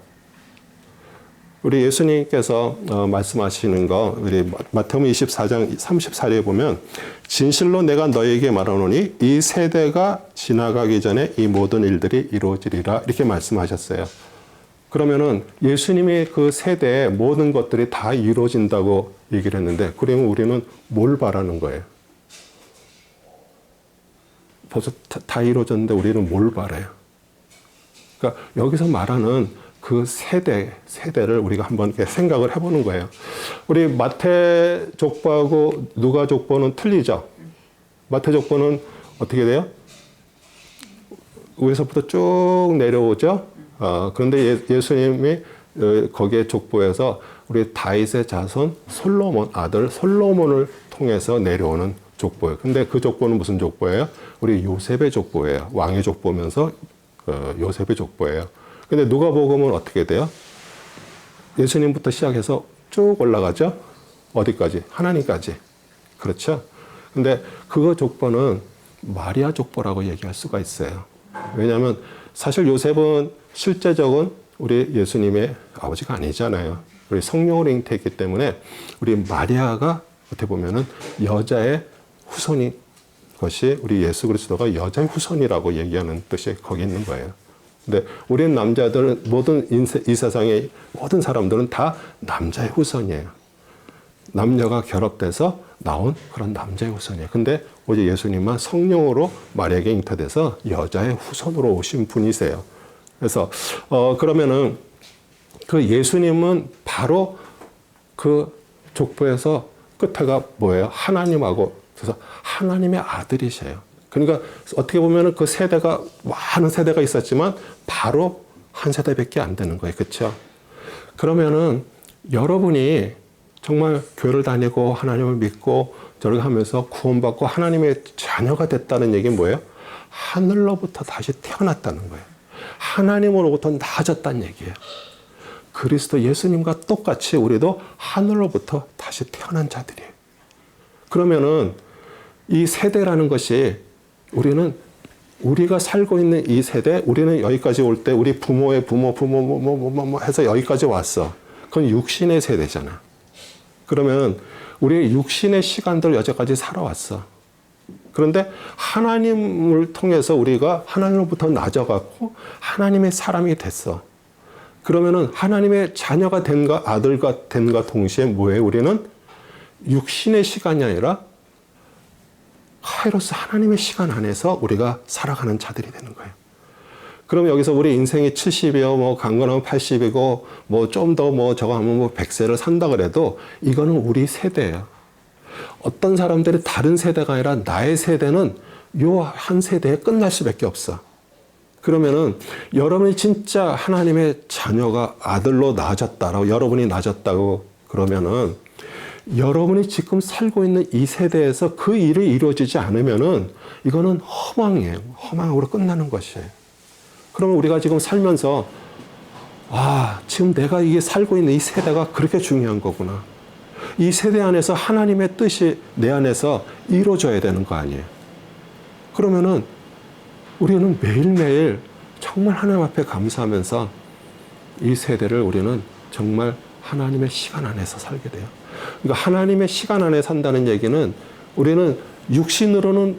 우리 예수님께서 말씀하시는 거 우리 마태복음 24장 34절에 보면 진실로 내가 너희에게 말하노니 이 세대가 지나가기 전에 이 모든 일들이 이루어지리라 이렇게 말씀하셨어요. 그러면은 예수님의 그 세대의 모든 것들이 다 이루어진다고 얘기를 했는데 그러면 우리는 뭘 바라는 거예요? 벌써 다 이루어졌는데 우리는 뭘 바라요? 그러니까 여기서 말하는 그 세대를 우리가 한번 이렇게 생각을 해보는 거예요. 우리 마태 족보하고 누가 족보는 틀리죠? 마태 족보는 어떻게 돼요? 위에서부터 쭉 내려오죠? 그런데 예수님이 거기에 족보에서 우리 다윗의 자손 솔로몬 아들 솔로몬을 통해서 내려오는 족보예요. 근데 그 족보는 무슨 족보예요? 우리 요셉의 족보예요. 왕의 족보면서 요셉의 족보예요. 근데 누가복음은 어떻게 돼요? 예수님부터 시작해서 쭉 올라가죠? 어디까지? 하나님까지. 그렇죠? 근데 그거 족보는 마리아 족보라고 얘기할 수가 있어요. 왜냐하면 사실 요셉은 실제적인 우리 예수님의 아버지가 아니잖아요. 우리 성령으로 잉태했기 때문에 우리 마리아가 어떻게 보면은 여자의 후손인 것이 우리 예수 그리스도가 여자의 후손이라고 얘기하는 뜻이 거기 있는 거예요. 근데 우리는 남자들은 모든 이 세상의 모든 사람들은 다 남자의 후손이에요. 남녀가 결합돼서 나온 그런 남자의 후손이에요. 근데 오직 예수님만 성령으로 마리아에게 잉태돼서 여자의 후손으로 오신 분이세요. 그래서 그러면은 그 예수님은 바로 그 족보에서 끝에가 뭐예요? 하나님하고, 그래서 하나님의 아들이세요. 그러니까 어떻게 보면은 그 세대가 많은 세대가 있었지만 바로 한 세대밖에 안 되는 거예요. 그렇죠? 그러면은 여러분이 정말 교회를 다니고 하나님을 믿고 저렇게 하면서 구원받고 하나님의 자녀가 됐다는 얘기는 뭐예요? 하늘로부터 다시 태어났다는 거예요. 하나님으로부터 나아졌다는 얘기예요. 그리스도 예수님과 똑같이 우리도 하늘로부터 다시 태어난 자들이에요. 그러면은 이 세대라는 것이 우리가 살고 있는 이 세대, 우리는 여기까지 올 때 우리 부모의 부모 해서 여기까지 왔어. 그건 육신의 세대잖아. 그러면 우리의 육신의 시간들 여태까지 살아왔어. 그런데 하나님을 통해서 우리가 하나님으로부터 낮아갔고 하나님의 사람이 됐어. 그러면은 하나님의 자녀가 된가 아들가 된가 동시에 뭐예요? 우리는 육신의 시간이 아니라 카이로스 하나님의 시간 안에서 우리가 살아가는 자들이 되는 거예요. 그럼 여기서 우리 인생이 70이요, 뭐 강건하면 80이고, 뭐 좀 더 뭐 저거 하면 뭐 100세를 산다 그래도 이거는 우리 세대예요. 어떤 사람들이 다른 세대가 아니라 나의 세대는 요 한 세대에 끝날 수밖에 없어. 그러면은 여러분이 진짜 하나님의 자녀가 아들로 낳아졌다라고, 여러분이 낳아졌다고 그러면은 여러분이 지금 살고 있는 이 세대에서 그 일이 이루어지지 않으면은 이거는 허망이에요. 허망으로 끝나는 것이에요. 그러면 우리가 지금 살면서 지금 내가 이게 살고 있는 이 세대가 그렇게 중요한 거구나. 이 세대 안에서 하나님의 뜻이 내 안에서 이루어져야 되는 거 아니에요. 그러면은 우리는 매일매일 정말 하나님 앞에 감사하면서 이 세대를 우리는 정말 하나님의 시간 안에서 살게 돼요. 그러니까 하나님의 시간 안에 산다는 얘기는 우리는 육신으로는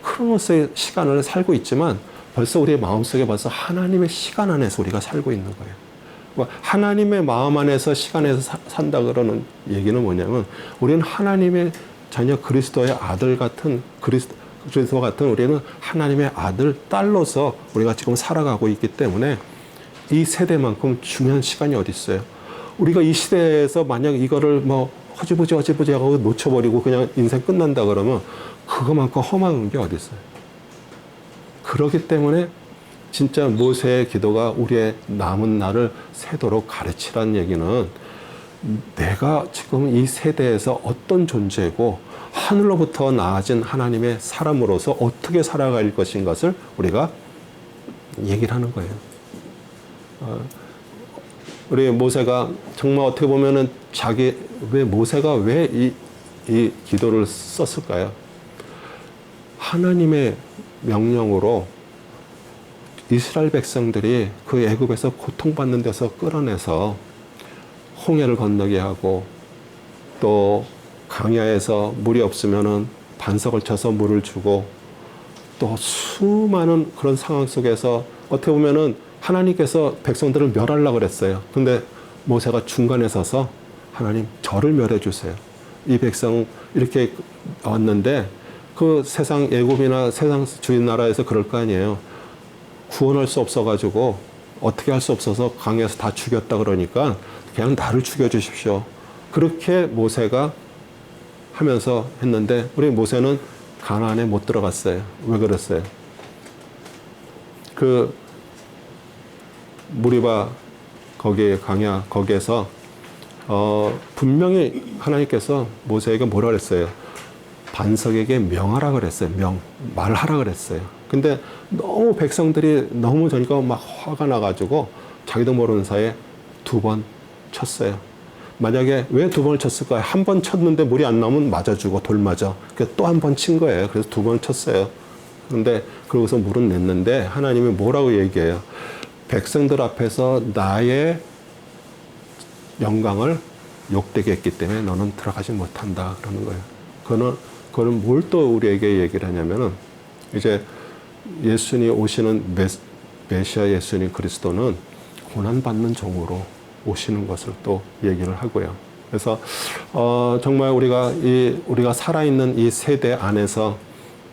크로노스의 시간을 살고 있지만 벌써 우리의 마음속에 벌써 하나님의 시간 안에서 우리가 살고 있는 거예요. 하나님의 마음 안에서 시간에서 산다 그러는 얘기는 뭐냐면 우리는 하나님의 자녀 그리스도의 아들 같은 그리스도 같은 우리는 하나님의 아들, 딸로서 우리가 지금 살아가고 있기 때문에 이 세대만큼 중요한 시간이 어디 있어요? 우리가 이 시대에서 만약 이거를 뭐 허지부지 하고 놓쳐버리고 그냥 인생 끝난다 그러면 그거만큼 험한 게 어디 있어요? 그렇기 때문에 진짜 모세의 기도가 우리의 남은 날을 새도록 가르치라는 얘기는 내가 지금 이 세대에서 어떤 존재고 하늘로부터 나아진 하나님의 사람으로서 어떻게 살아갈 것인 것을 우리가 얘기를 하는 거예요. 우리 모세가 정말 어떻게 보면은 모세가 왜 이 기도를 썼을까요? 하나님의 명령으로 이스라엘 백성들이 그 애굽에서 고통받는 데서 끌어내서 홍해를 건너게 하고 또 강야에서 물이 없으면은 반석을 쳐서 물을 주고 또 수많은 그런 상황 속에서 어떻게 보면은 하나님께서 백성들을 멸하려고 그랬어요. 근데 모세가 중간에 서서 하나님 저를 멸해 주세요. 이 백성 이렇게 왔는데 그 세상 애굽이나 세상 주인 나라에서 그럴 거 아니에요. 구원할 수 없어가지고 어떻게 할 수 없어서 강에서 다 죽였다 그러니까 그냥 나를 죽여주십시오. 그렇게 모세가 하면서 했는데 우리 모세는 가나안에 못 들어갔어요. 왜 그랬어요? 그 무리바 거기에서 분명히 하나님께서 모세에게 뭐라 그랬어요? 반석에게 명하라 그랬어요. 말하라 그랬어요. 근데 너무 백성들이 너무 저니까 막 화가 나가지고 자기도 모르는 사이에 2번 쳤어요. 만약에 왜 2번을 쳤을까요? 한 번 쳤는데 물이 안 나오면 맞아주고 돌 맞아. 또 한 번 친 거예요. 그래서 2번 쳤어요. 근데 그러고서 물은 냈는데 하나님이 뭐라고 얘기해요? 백성들 앞에서 나의 영광을 욕되게 했기 때문에 너는 들어가지 못한다 그러는 거예요. 그거는 뭘 또 우리에게 얘기를 하냐면은 이제 예수님 오시는 메시아 예수님 그리스도는 고난받는 종으로 오시는 것을 또 얘기를 하고요. 그래서 정말 우리가 살아있는 이 세대 안에서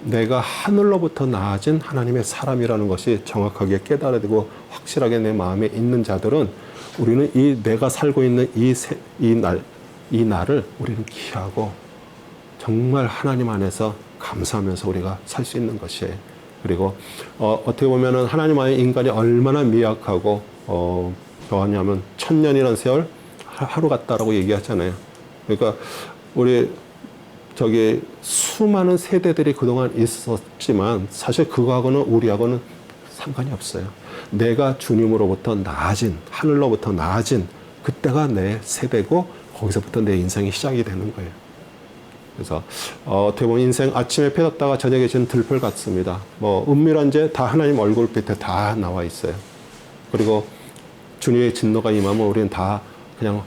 내가 하늘로부터 나아진 하나님의 사람이라는 것이 정확하게 깨달아지고 확실하게 내 마음에 있는 자들은 우리는 내가 살고 있는 이 날을 우리는 기하고 정말 하나님 안에서 감사하면서 우리가 살 수 있는 것이에요. 그리고 어떻게 보면은 하나님 안에 인간이 얼마나 미약하고 뭐하냐면 1000년이라는 세월 하루 같다라고 얘기하잖아요. 그러니까 우리 수많은 세대들이 그동안 있었지만 사실 그거하고는 우리하고는 상관이 없어요. 내가 주님으로부터 나아진, 하늘로부터 나아진 그때가 내 세대고 거기서부터 내 인생이 시작이 되는 거예요. 그래서 어떻게 보면 인생 아침에 펴졌다가 저녁에 지는 들풀 같습니다. 은밀한 죄 다 하나님 얼굴빛에 다 나와 있어요. 그리고 주님의 진노가 임하면 우리는 다 그냥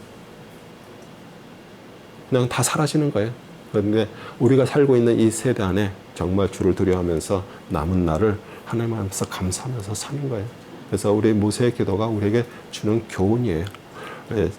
다 사라지는 거예요. 그런데 우리가 살고 있는 이 세대 안에 정말 주를 두려워하면서 남은 날을 하나님 앞에서 감사하면서 사는 거예요. 그래서 우리 모세의 기도가 우리에게 주는 교훈이에요.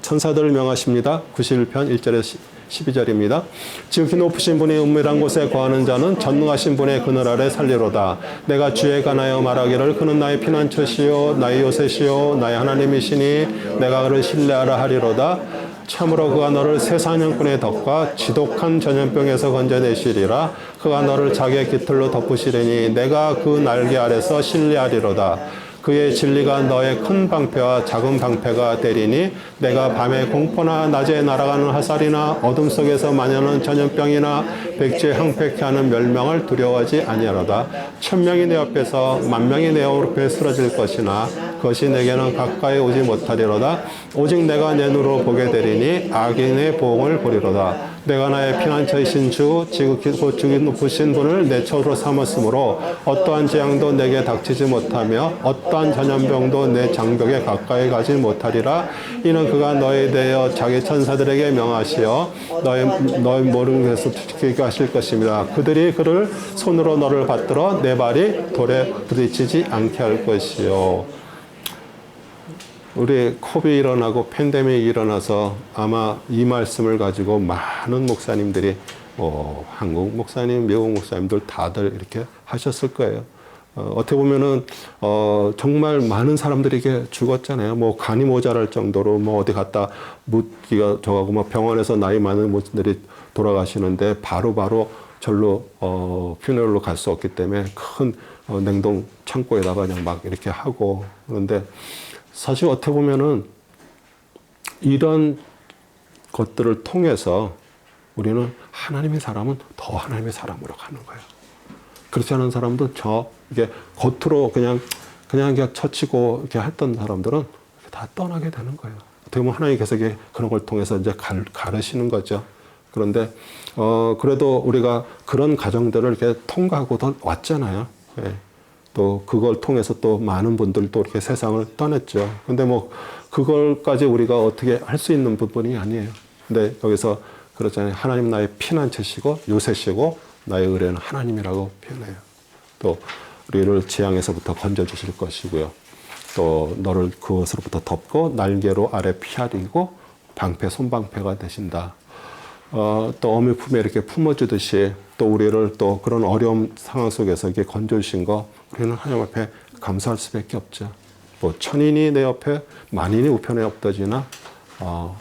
천사들을 명하십니다. 91편 1절에서 12절입니다. 지극히 높으신 분이 은밀한 곳에 거하는 자는 전능하신 분의 그늘 아래 살리로다. 내가 주에 관하여 말하기를 그는 나의 피난처시요 나의 요새시요 나의 하나님이시니 내가 그를 신뢰하라 하리로다. 참으로 그가 너를 세사냥꾼의 덫과 지독한 전염병에서 건져내시리라. 그가 너를 자기의 깃털로 덮으시리니 내가 그 날개 아래서 신뢰하리로다. 그의 진리가 너의 큰 방패와 작은 방패가 되리니 내가 밤에 공포나 낮에 날아가는 화살이나 어둠 속에서 만연한 전염병이나 백지에 항폐케 하는 멸망을 두려워하지 아니하로다. 1000명이 내 앞에서 10,000명이 내 옆에 쓰러질 것이나 그것이 내게는 가까이 오지 못하리로다. 오직 내가 내 눈으로 보게 되리니 악인의 보응을 보리로다. 내가 나의 피난처이신 주 지극히 높으신 분을 내 처소로 삼았으므로 어떠한 재앙도 내게 닥치지 못하며 어떠한 전염병도 내 장벽에 가까이 가지 못하리라. 이는 그가 너에 대하여 자기 천사들에게 명하시어 너의 모든 것을 지키게 하실 것입니다. 그들이 그를 손으로 너를 받들어 내 발이 돌에 부딪히지 않게 할 것이요. 우리 코비드 일어나고 팬데믹이 일어나서 아마 이 말씀을 가지고 많은 목사님들이 한국 목사님, 미국 목사님들 다들 이렇게 하셨을 거예요. 어떻게 보면은 정말 많은 사람들이 이게 죽었잖아요. 간이 모자랄 정도로 어디 갔다 묻기가 저하고 병원에서 나이 많은 분들이 돌아가시는데 바로 절로 퓨너럴로 갈 수 없기 때문에 큰 냉동 창고에다가 그냥 막 이렇게 하고. 그런데 사실 어떻게 보면은 이런 것들을 통해서 우리는 하나님의 사람은 더 하나님의 사람으로 가는 거예요. 그렇지 않은 사람도 이게 겉으로 그냥 처치고 이렇게 했던 사람들은 다 떠나게 되는 거예요. 어떻게 보면 하나님께서 그런 걸 통해서 이제 가르시는 거죠. 그런데 그래도 우리가 그런 과정들을 이렇게 통과하고 왔잖아요. 예. 또 그걸 통해서 또 많은 분들도 이렇게 세상을 떠났죠. 근데 그걸까지 우리가 어떻게 할 수 있는 부분이 아니에요. 근데 여기서 그렇잖아요. 하나님 나의 피난처시고 요새시고 나의 의뢰는 하나님이라고 표현해요. 또 우리를 재앙에서부터 건져주실 것이고요. 또 너를 그것으로부터 덮고 날개로 아래 피하리고 손방패가 되신다. 또 어미 품에 이렇게 품어주듯이 또 우리를 또 그런 어려운 상황 속에서 이렇게 건져주신 거 우리는 하나님 앞에 감사할 수밖에 없죠. 천인이 내 옆에 만인이 우편에 엎어지나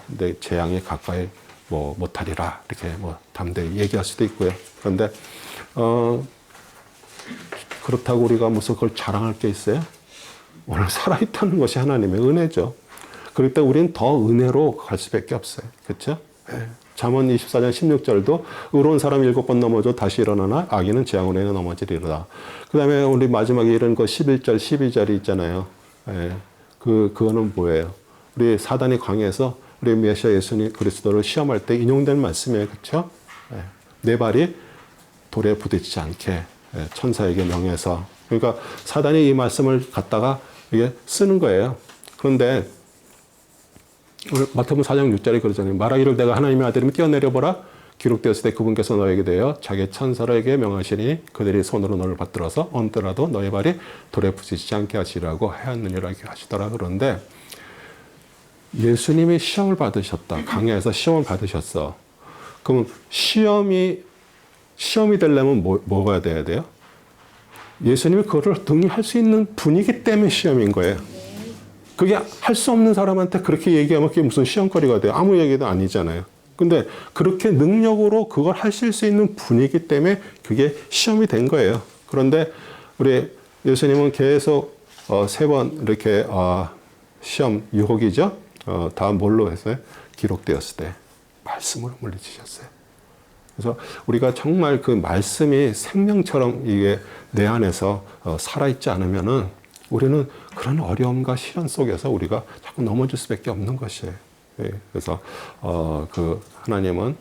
내 재앙이 가까이 못하리라 이렇게 담대히 얘기할 수도 있고요. 그런데 그렇다고 우리가 무슨 그걸 자랑할 게 있어요? 오늘 살아있다는 것이 하나님의 은혜죠. 그럴 때 우리는 더 은혜로 갈 수밖에 없어요. 그렇죠? 네. 잠언 24장 16절도 의로운 사람 7번 넘어져 다시 일어나나 악인은 재앙으로 인해 넘어지리로다. 그 다음에 우리 마지막에 이런 거 11절 12절이 있잖아요. 예. 그거는 뭐예요? 우리 사단이 광야에서 우리 메시아 예수님 그리스도를 시험할 때 인용된 말씀이에요. 그렇죠? 예. 내 발이 돌에 부딪히지 않게 천사에게 명해서. 그러니까 사단이 이 말씀을 갖다가 이게 쓰는 거예요. 그런데 마태복음 4장 6절에 그러잖아요. 말하기를 내가 하나님의 아들이면 뛰어내려 보라. 기록되었을 때 그분께서 너에게 대하여 자기 천사에게 명하시니 그들이 손으로 너를 받들어서 얹더라도 너의 발이 돌에 부딪히지 않게 하시라고 하였느니라 하시더라. 그런데 예수님이 시험을 받으셨다. 강야에서 시험을 받으셨어. 그럼 시험이 되려면 뭐가 돼야 돼요? 예수님이 그거를 등할 수 있는 분이기 때문에 시험인 거예요. 그게 할 수 없는 사람한테 그렇게 얘기하면 그게 무슨 시험거리가 돼요? 아무 얘기도 아니잖아요. 근데 그렇게 능력으로 그걸 하실 수 있는 분이기 때문에 그게 시험이 된 거예요. 그런데 우리 예수님은 계속 3번 이렇게 시험 유혹이죠. 다음 뭘로 했어요? 기록되었을 때 말씀으로 물리치셨어요. 그래서 우리가 정말 그 말씀이 생명처럼 이게 내 안에서 살아있지 않으면은 우리는 그런 어려움과 시련 속에서 우리가 자꾸 넘어질 수밖에 없는 것이에요. 그래서 그 하나님은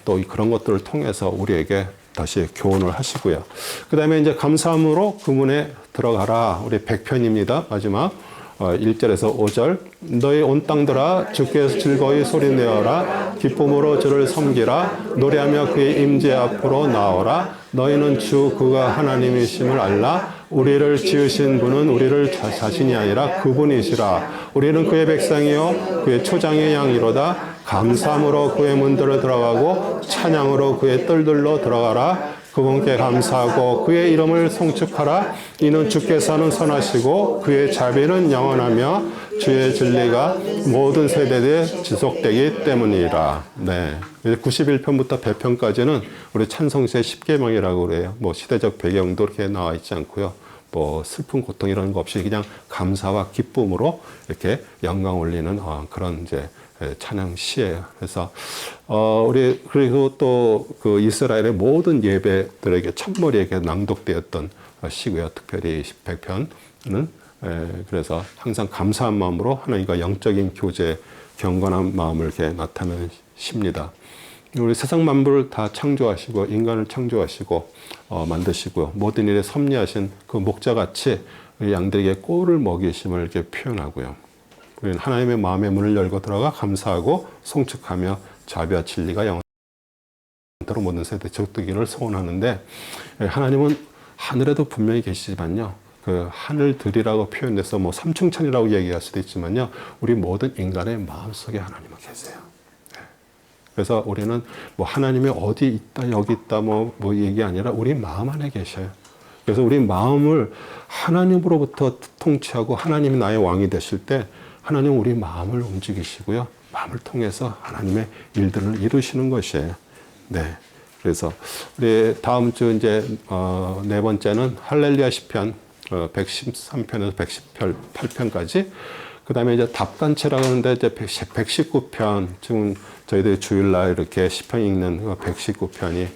또 그런 것들을 통해서 우리에게 다시 교훈을 하시고요. 그 다음에 이제 감사함으로 그 문에 들어가라. 우리 100편입니다. 마지막 1절에서 5절. 너희 온 땅들아 주께서 즐거이 소리내어라. 기쁨으로 주를 섬기라. 노래하며 그의 임재 앞으로 나오라. 너희는 주 그가 하나님이심을 알라. 우리를 지으신 분은 우리를 자신이 아니라 그분이시라. 우리는 그의 백성이요 그의 초장의 양이로다. 감사함으로 그의 문들을 들어가고 찬양으로 그의 뜰들로 들어가라. 그분께 감사하고 그의 이름을 송축하라. 이는 주께서는 선하시고 그의 자비는 영원하며 주의 진리가 모든 세대에 지속되기 때문이라. 네. 91편부터 100편까지는 우리 찬송시의 10계명이라고 그래요. 뭐 시대적 배경도 이렇게 나와 있지 않고요. 뭐 슬픈 고통 이런 거 없이 그냥 감사와 기쁨으로 이렇게 영광 올리는 그런 이제 찬양 시예요. 그래서 우리 그리고 또 그 이스라엘의 모든 예배들에게 첫머리에게 낭독되었던 시고요. 특별히 100편은 그래서 항상 감사한 마음으로 하나님과 영적인 교제, 경건한 마음을 이렇게 나타내는 시입니다. 우리 세상 만물을 다 창조하시고 인간을 창조하시고 만드시고 모든 일에 섭리하신 그 목자같이 양들에게 꼴을 먹이심을 이렇게 표현하고요. 우리는 하나님의 마음의 문을 열고 들어가 감사하고 송축하며 자비와 진리가 영원토록 모든 세대 적되기를 소원하는데 하나님은 하늘에도 분명히 계시지만요. 그 하늘들이라고 표현해서 뭐 삼층천이라고 얘기할 수도 있지만요. 우리 모든 인간의 마음속에 하나님은 계세요. 그래서 우리는 뭐 하나님이 어디 있다 여기 있다 뭐 얘기 아니라 우리 마음 안에 계셔요. 그래서 우리 마음을 하나님으로부터 통치하고 하나님이 나의 왕이 되실 때 하나님은 우리 마음을 움직이시고요. 마음을 통해서 하나님의 일들을 이루시는 것이에요. 네. 그래서 우리 다음 주 이제 네 번째는 할렐루야 시편 113편에서 118편까지 그 다음에 이제 답단체라고 하는데 이제 119편 지금 저희들 주일날 이렇게 시편 읽는 119편이